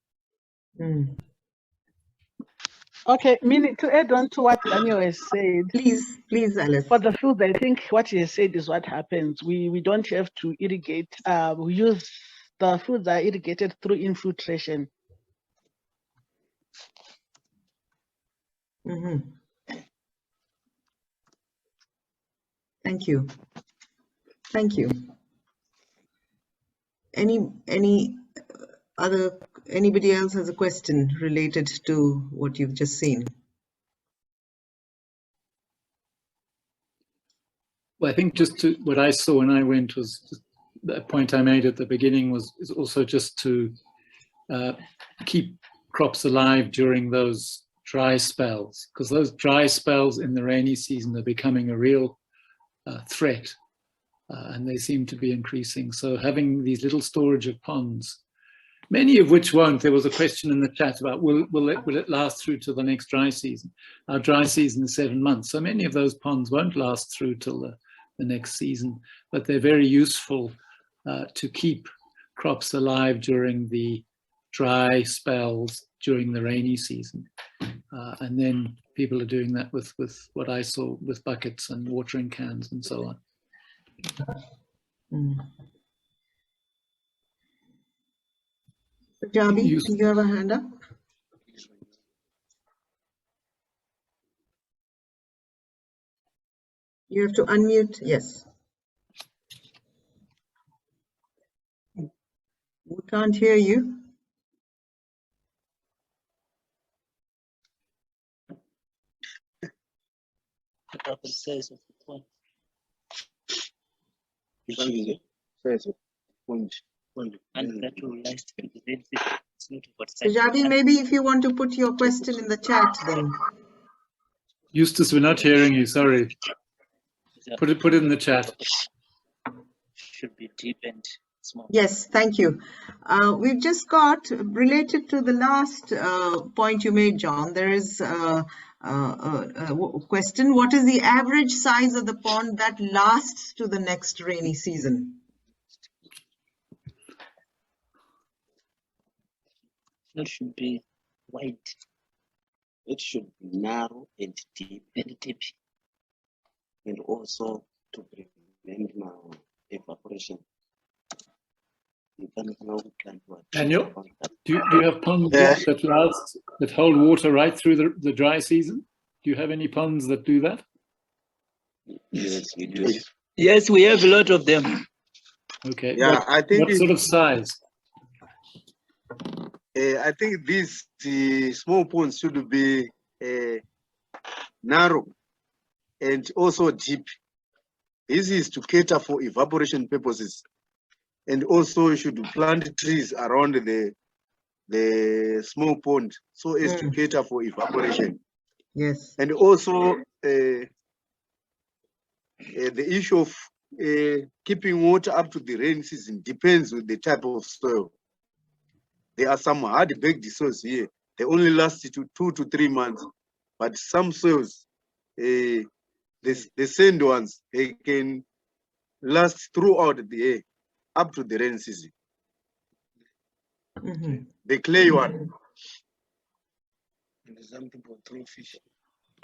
Okay, meaning to add on to what Daniel has said. Please, Alice. For the field, I think what he has said is what happens. We don't have to irrigate. We use the fields are irrigated through infiltration. Thank you. Thank you. Anybody else has a question related to what you've just seen? Well, I think just to what I saw when I went was just the point I made at the beginning is also just to keep crops alive during those dry spells, because those dry spells in the rainy season are becoming a real threat, and they seem to be increasing. So having these little storage of ponds, many of which won't. There was a question in the chat about will it last through to the next dry season? Our dry season is 7 months, so many of those ponds won't last through till the next season, but they're very useful to keep crops alive during the dry spells during the rainy season. And then people are doing that with what I saw with buckets and watering cans and so on. Jabi, you have a hand up? You have to unmute, yes. We can't hear you. The size of the pond. Size of pond. And that will last 28 So Javi, maybe if you want to put your question in the chat then. Eustace, we're not hearing you, sorry. Put it in the chat. Should be deep and small. Yes, thank you. We've just got, related to the last point you made, John, there is a question. What is the average size of the pond that lasts to the next rainy season? It should be wide. It should be narrow and deep. And also to prevent evaporation. Daniel, do you have ponds that hold water right through the dry season? Do you have any ponds that do that? Yes, we do. Yes, we have a lot of them. Okay. Yeah, I think what sort of size? I think these small ponds should be narrow and also deep. This is to cater for evaporation purposes. And also you should plant trees around the small pond so as to cater for evaporation. Yes. And also the issue of keeping water up to the rainy season depends with the type of soil. There are some hard-baked soils here. They only last 2 to 3 months. But some soils, the sand ones, they can last throughout the year, up to the rainy season. The clay one. And some people throw fish.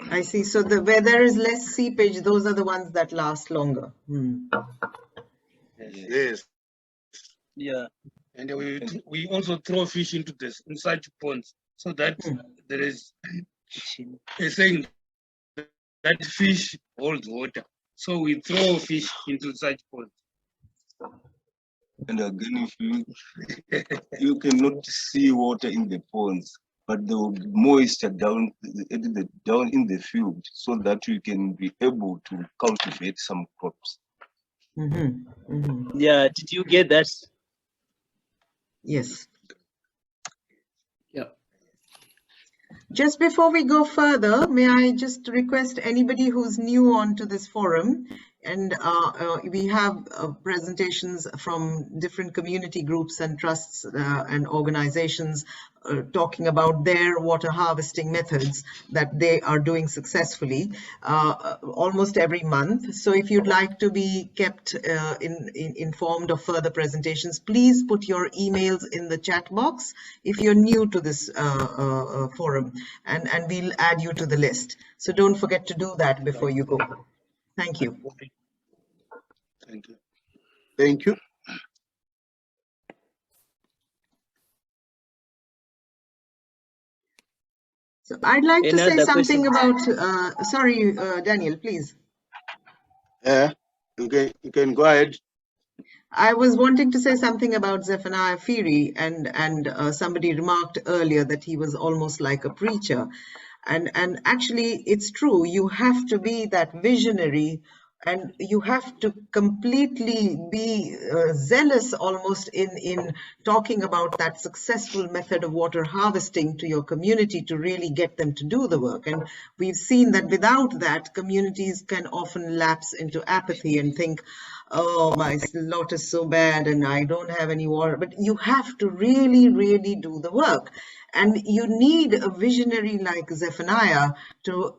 I see. So where there is less seepage, those are the ones that last longer. Yes. Yeah. And we also throw fish into inside ponds so that there is a saying that fish holds water. So we throw fish into such ponds. And again, if you cannot see water in the ponds, but the moisture down in the field, so that you can be able to cultivate some crops. Yeah, did you get that? Yes. Yeah. Just before we go further, may I just request anybody who's new onto this forum, and we have presentations from different community groups and trusts and organizations talking about their water harvesting methods that they are doing successfully almost every month. So if you'd like to be kept informed of further presentations, please put your emails in the chat box if you're new to this forum, and we'll add you to the list. So don't forget to do that before you go. Thank you. Thank you. Thank you. So I'd like to say Another something question. about, sorry, Daniel, please. Yeah, you can go ahead. I was wanting to say something about Zephaniah Phiri, and somebody remarked earlier that he was almost like a preacher. And actually, it's true. You have to be that visionary, and you have to completely be zealous almost in talking about that successful method of water harvesting to your community to really get them to do the work. And we've seen that without that, communities can often lapse into apathy and think, oh, my lot is so bad and I don't have any water. But you have to really, really do the work. And you need a visionary like Zephaniah to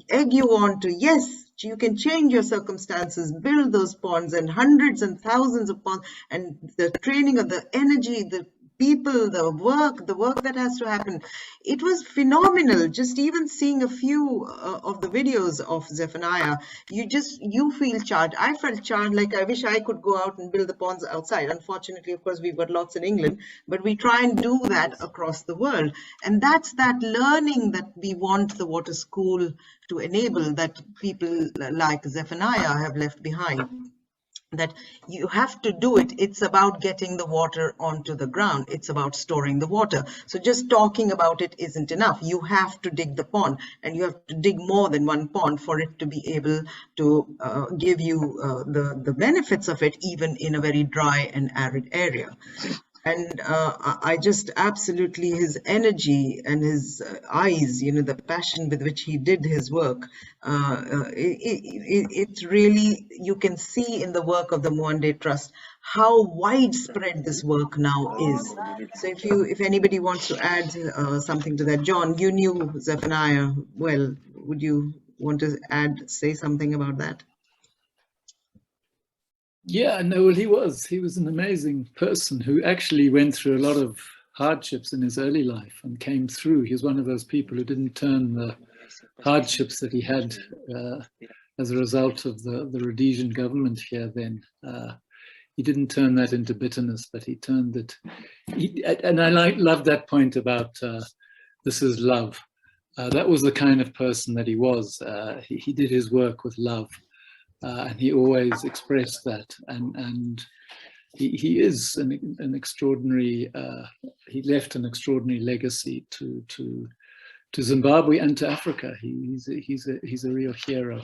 egg you on to, yes, you can change your circumstances, build those ponds and hundreds and thousands of ponds, and the training of the energy, the people, the work that has to happen. It was phenomenal. Just even seeing a few of the videos of Zephaniah, you feel charged. I felt charged, like I wish I could go out and build the ponds outside. Unfortunately, of course, we've got lots in England, but we try and do that across the world. And that's that learning that we want the water school to enable, that people like Zephaniah have left behind. That you have to do it. It's about getting the water onto the ground. It's about storing the water. So just talking about it isn't enough. You have to dig the pond, and you have to dig more than one pond for it to be able to give you the benefits of it, even in a very dry and arid area. And I just absolutely, his energy and his eyes, you know, the passion with which he did his work, it really, you can see in the work of the Muonde Trust how widespread this work now is. So if anybody wants to add something to that, John, you knew Zephaniah well. Would you want to say something about that? Yeah, no, well, he was an amazing person who actually went through a lot of hardships in his early life and came through. He was one of those people who didn't turn the hardships that he had as a result of the Rhodesian government here then. He didn't turn that into bitterness, but he turned it. And I love that point about this is love. That was the kind of person that he was. He did his work with love. And he always expressed that, and he is an extraordinary. He left an extraordinary legacy to Zimbabwe and to Africa. He's a real hero.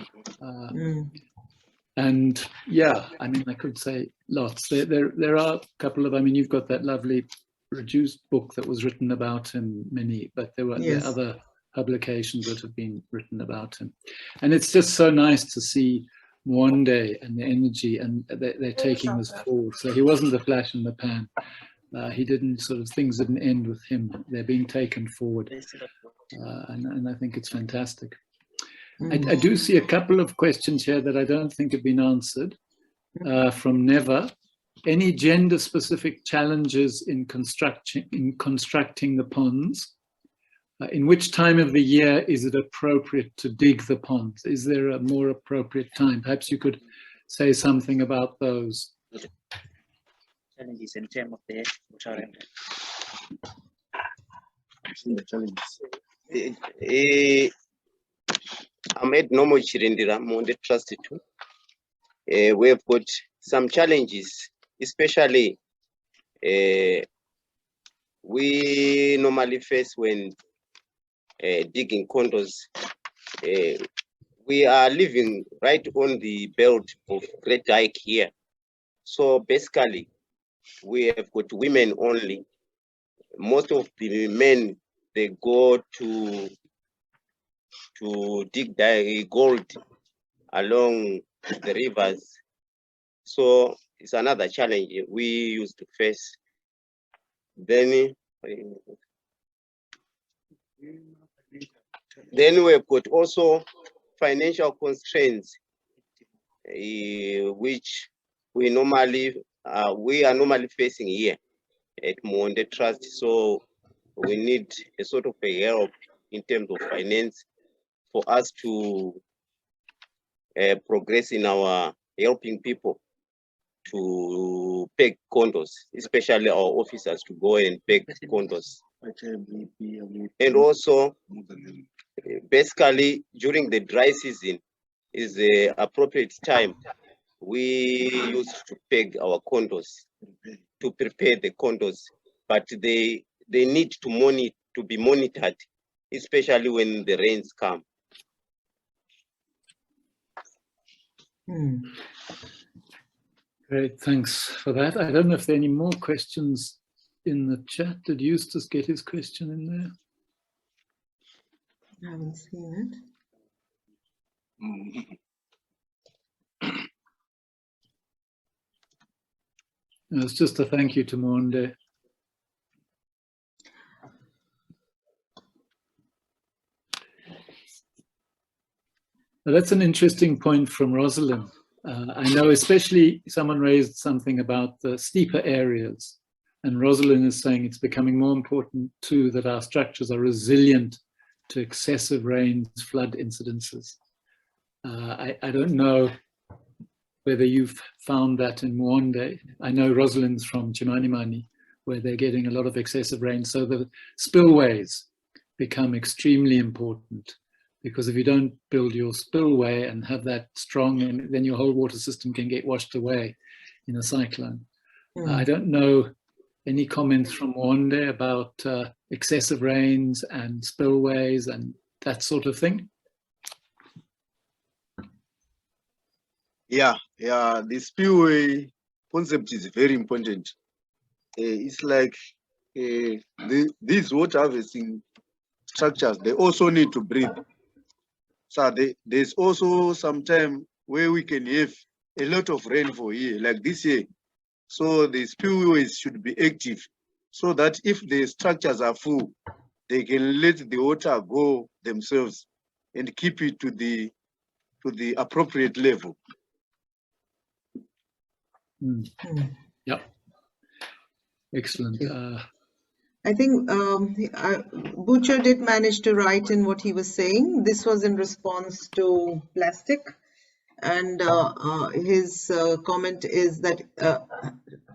And yeah, I mean, I could say lots. There are a couple of. I mean, you've got that lovely reduced book that was written about him, many, but there are other publications that have been written about him, and it's just so nice to see Muonde and the energy, and they're taking this forward. So he wasn't a flash in the pan. He didn't things didn't end with him. They're being taken forward, and I think it's fantastic. I do see a couple of questions here that I don't think have been answered from Neva. Any gender-specific challenges in constructing the ponds? In which time of the year is it appropriate to dig the ponds? Is there a more appropriate time? Perhaps you could say something about those. Challenges in terms of the I'm at Nomo Chirindira, Muonde Trust too. We have got some challenges, especially we normally face when digging condos. We are living right on the belt of Great Dike here. So basically, we have got women only. Most of the men, they go to dig gold along the rivers. So it's another challenge we used to face. Then we've got also financial constraints, which we are normally facing here at Muonde Trust. So we need a sort of a help in terms of finance for us to progress in our helping people to peg condos, especially our officers to go and peg condos. And also, basically, during the dry season is the appropriate time we used to peg our condos, to prepare the condos, but they need to be monitored, especially when the rains come. Great, thanks for that. I don't know if there are any more questions in the chat. Did Eustace get his question in there? I haven't seen it. It's just a thank you to Muonde. Now, that's an interesting point from Rosalind. I know especially someone raised something about the steeper areas, and Rosalind is saying it's becoming more important too that our structures are resilient to excessive rains, flood incidences. I don't know whether you've found that in Muonde. I know Rosalind's from Chimanimani, where they're getting a lot of excessive rain. So the spillways become extremely important, because if you don't build your spillway and have that strong, and then your whole water system can get washed away in a cyclone. I don't know any comments from Muonde about excessive rains and spillways and that sort of thing. Yeah, the spillway concept is very important. it's like these water harvesting structures, they also need to breathe. So there's also some time where we can have a lot of rainfall here, like this year. So the spillways should be active so that if the structures are full, they can let the water go themselves and keep it to the appropriate level. Yep. Excellent. I think Butcher did manage to write in what he was saying. This was in response to plastic. And his comment is that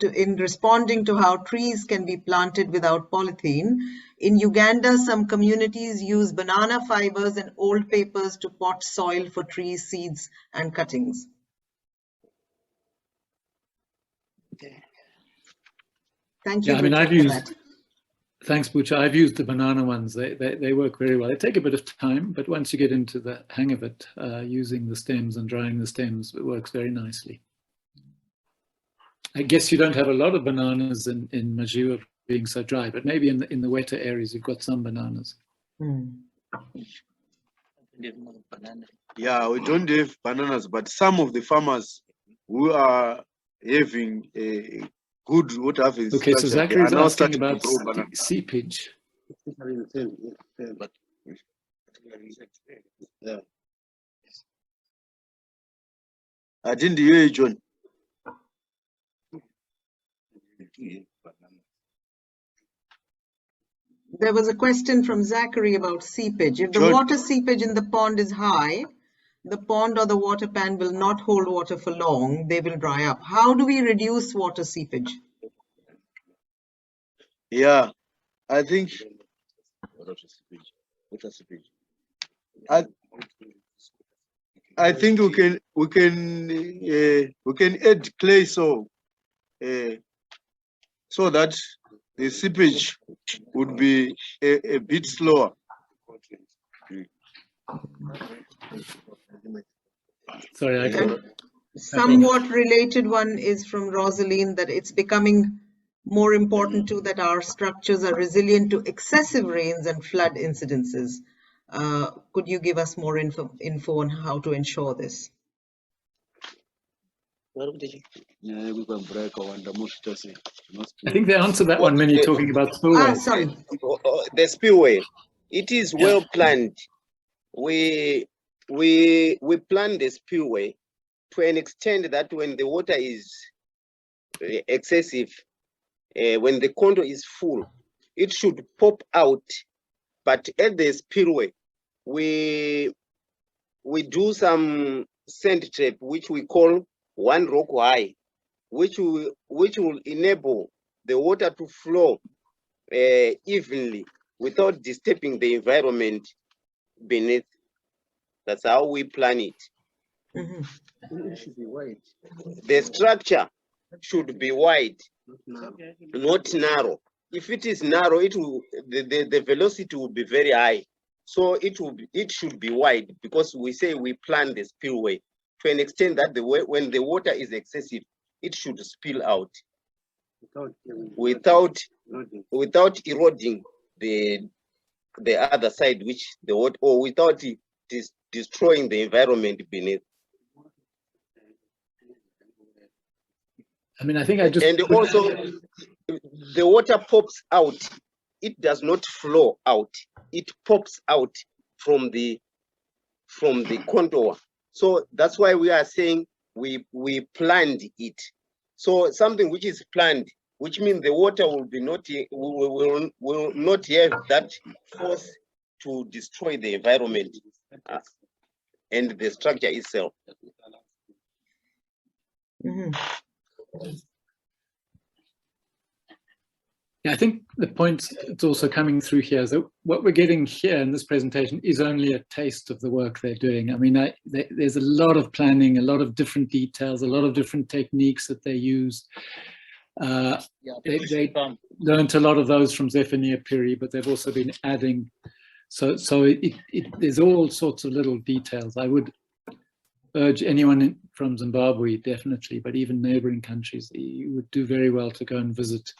in responding to how trees can be planted without polythene, in Uganda, some communities use banana fibers and old papers to pot soil for tree seeds and cuttings. Thank you, Yeah, I mean, Butcher, for that. Thanks, Butcher. I've used the banana ones. They work very well. They take a bit of time, but once you get into the hang of it, using the stems and drying the stems, it works very nicely. I guess you don't have a lot of bananas in Mazvihwa being so dry, but maybe in the wetter areas you've got some bananas. Yeah, we don't have bananas, but some of the farmers who are having a good water harvesting Okay, so structure, they Zachary are is now asking starting to about grow bananas. seepage. Yeah. I didn't hear you, John. There was a question from Zachary about seepage. If the John. water seepage in the pond is high, the pond or the water pan will not hold water for long. They will dry up. How do we reduce water seepage? Yeah, I think I think we can add clay so that the seepage would be a bit slower. Sorry, I can. Somewhat related one is from Rosaline, that it's becoming more important too that our structures are resilient to excessive rains and flood incidences. Could you give us more info on how to ensure this? I think they answered that one when you're talking about spillways. Sorry. The spillway, it is well planned. We plan the spillway to an extent that when the water is excessive, when the contour is full, it should pop out. But at the spillway, we do some sand trap, which we call one rock high, which will enable the water to flow evenly without disturbing the environment beneath. That's how we plan it. It should be wide. The structure should be wide, not narrow. If it is narrow, it will the velocity will be very high. So it should be wide, because we say we plan the spillway to an extent that when the water is excessive, it should spill out without eroding the other side, which the water, or without it destroying the environment beneath. I mean, I think I just... And also, the water pops out. It does not flow out. It pops out from the contour. So that's why we are saying we planned it. So something which is planned, which means the water will not have that force to destroy the environment and the structure itself. Yeah, I think the point that's also coming through here is that what we're getting here in this presentation is only a taste of the work they're doing. I mean, there's a lot of planning, a lot of different details, a lot of different techniques that they use. They learned a lot of those from Zephaniah Phiri, but they've also been adding. So there's all sorts of little details. I would urge anyone from Zimbabwe, definitely, but even neighboring countries, you would do very well to go and visit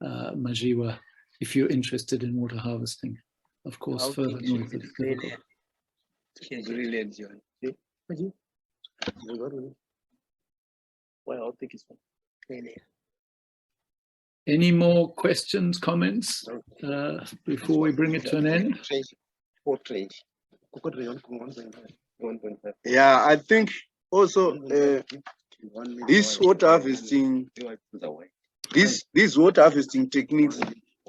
Mazvihwa if you're interested in water harvesting. Of course, further north it's difficult. Brilliant, John. Well, I think it's Any more questions, comments before we bring it to an end? Yeah, I think also this water harvesting, these water harvesting techniques,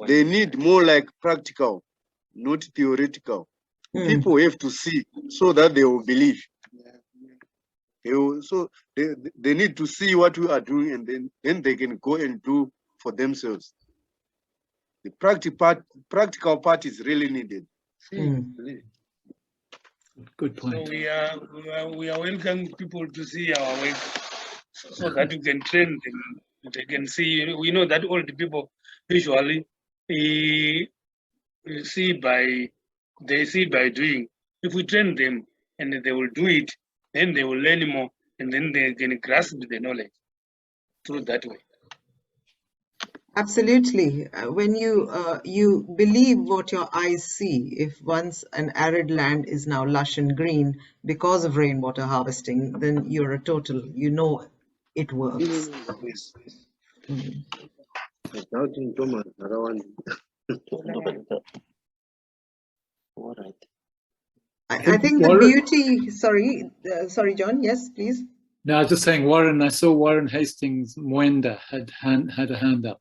they need more like practical, not theoretical. People have to see so that they will believe. So they need to see what we are doing, and then they can go and do for themselves. The practical part is really needed. Good point. So we are welcoming people to see our work so that you can train them. They can see. We know that old people usually see by doing. If we train them and they will do it, then they will learn more, and then they can grasp the knowledge through that way. Absolutely. When you believe what your eyes see, if once an arid land is now lush and green because of rainwater harvesting, then you're a total, you know it works. I think the beauty, sorry, John, yes, please. No, I was just saying, Warren, I saw Warren Hastings Muonde had a hand up.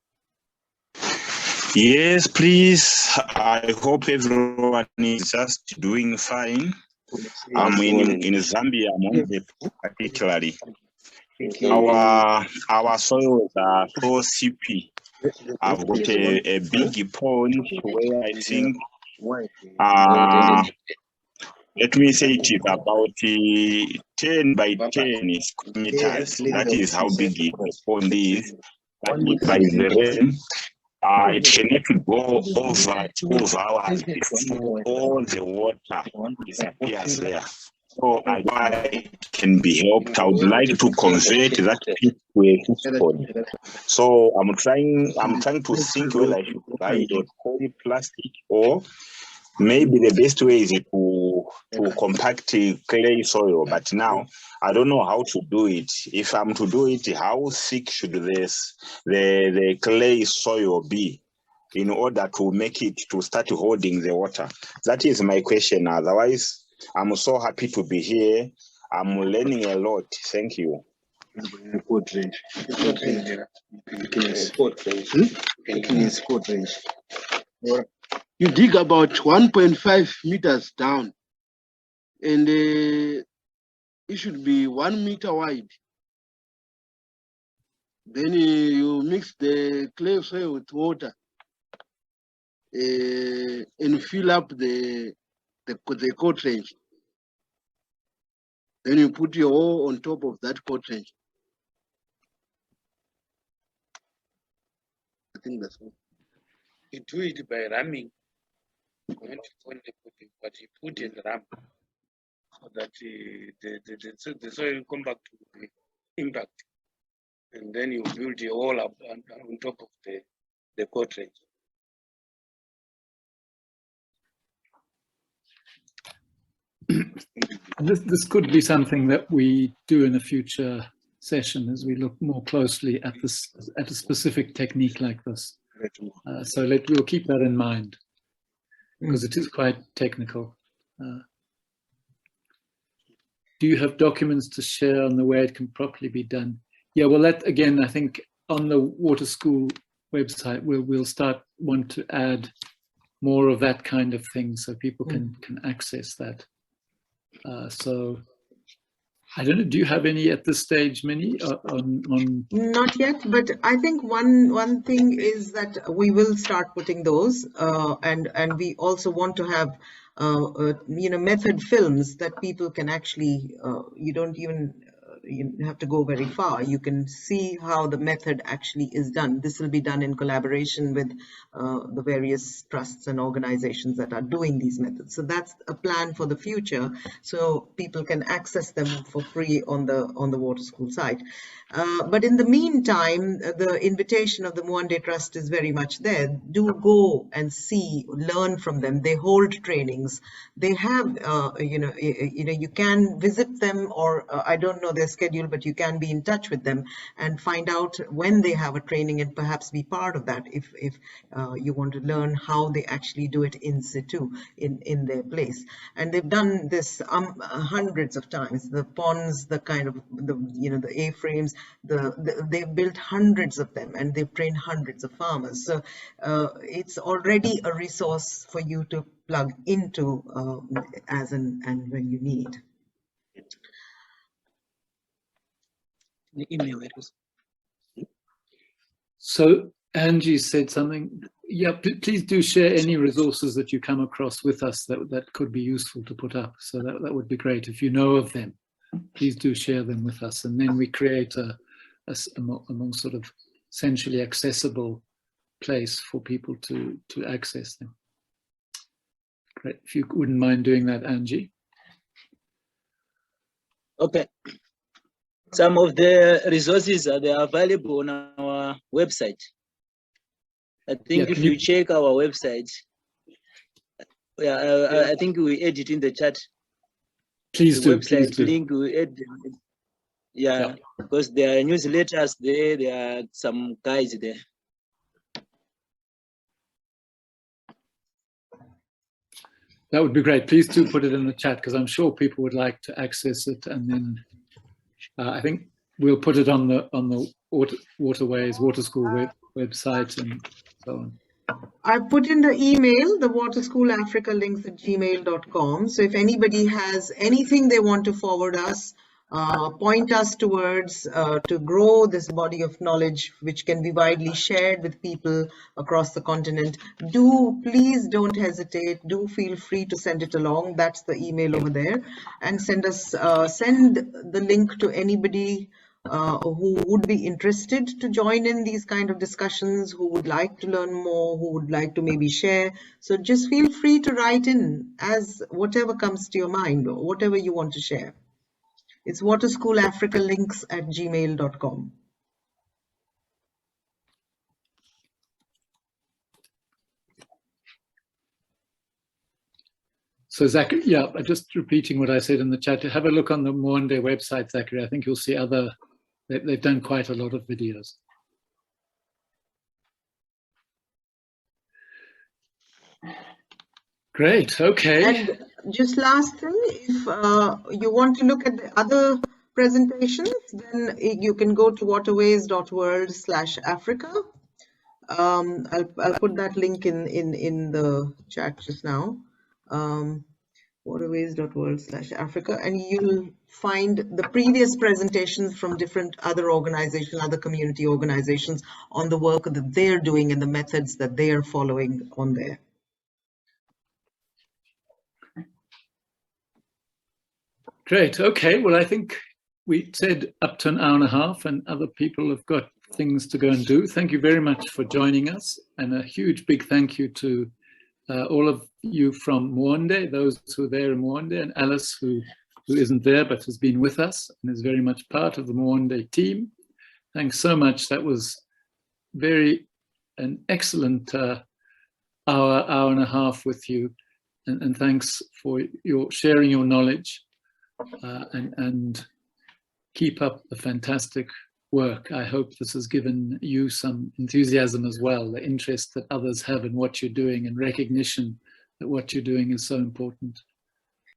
Yes, please. I hope everyone is just doing fine. I'm in Zambia, Muonde, particularly. Our soils are so seepy. I've got a big pond where I think, let me say it is about 10 by 10 square meters. That is how big the pond is. But by the rain, it cannot go over 2 hours before all the water disappears there. So it can be helped. I would like to convert that pit to a food. So I'm trying to think whether I should buy a polyplastic, or maybe the best way is to compact clay soil. But now I don't know how to do it. If I'm to do it, how thick should the clay soil be in order to make it to start holding the water? That is my question. Otherwise, I'm so happy to be here. I'm learning a lot. Thank you. You dig about 1.5 meters down, and it should be 1 meter wide. Then you mix the clay soil with water and fill up the coat range. Then you put your hole on top of that coat range. I think that's all. You do it by ramming. When they put it, but you put in ram so that the soil come back to the impact, and then you build the wall up on top of the coat range. This could be something that we do in a future session as we look more closely at a specific technique like this. So we'll keep that in mind, because it is quite technical. Do you have documents to share on the way it can properly be done? Yeah, well, that again, I think on the Water School website, we'll want to add more of that kind of thing so people can access that. So I don't know, do you have any at this stage, Minnie? Not yet, but I think one thing is that we will start putting those, and we also want to have method films that people can actually, you don't even have to go very far. You can see how the method actually is done. This will be done in collaboration with the various trusts and organizations that are doing these methods. So that's a plan for the future, so people can access them for free on the Water School site. But in the meantime, the invitation of the Muonde Trust is very much there. Do go and see, learn from them. They hold trainings. They have, you can visit them, or I don't know their schedule, but you can be in touch with them and find out when they have a training and perhaps be part of that if you want to learn how they actually do it in situ in their place. And they've done this hundreds of times. The ponds, the kind of the A-frames, they've built hundreds of them, and they've trained hundreds of farmers. So it's already a resource for you to plug into as and when you need. So Angie said something. Yeah, please do share any resources that you come across with us that could be useful to put up. So that would be great. If you know of them, please do share them with us, and then we create a more sort of essentially accessible place for people to access them. Great. If you wouldn't mind doing that, Angie. Okay. Some of the resources they are available on our website. I think if you check our website, I think we add it in the chat. Please the do. Website Please do. link we add. Yeah, because there are newsletters there. There are some guides there. That would be great. Please do put it in the chat, because I'm sure people would like to access it. And then I think we'll put it on the Waterways Water School website and so on. I put in the email, the Water School Africa links at gmail.com. So if anybody has anything they want to forward us, point us towards to grow this body of knowledge, which can be widely shared with people across the continent, please don't hesitate. Do feel free to send it along. That's the email over there, and send the link to anybody who would be interested to join in these kind of discussions, who would like to learn more, who would like to maybe share. So just feel free to write in as whatever comes to your mind, or whatever you want to share. It's Water School Africa links at gmail.com. So Zachary, yeah, just repeating what I said in the chat, have a look on the Muonde website, Zachary. I think you'll see they've done quite a lot of videos. Great, okay. And just last thing, if you want to look at the other presentations, then you can go to waterways.world/Africa. I'll put that link in the chat just now. Waterways.world/Africa, and you'll find the previous presentations from different other organizations, other community organizations, on the work that they're doing and the methods that they are following on there. Great. Okay. Well, I think we said up to an hour and a half, and other people have got things to go and do. Thank you very much for joining us, and a huge big thank you to all of you from Muonde, those who are there in Muonde, and Alice, who isn't there but has been with us and is very much part of the Muonde team. Thanks so much. That was an excellent hour and a half with you, and thanks for your sharing your knowledge. And keep up the fantastic work. I hope this has given you some enthusiasm as well, the interest that others have in what you're doing, and recognition that what you're doing is so important.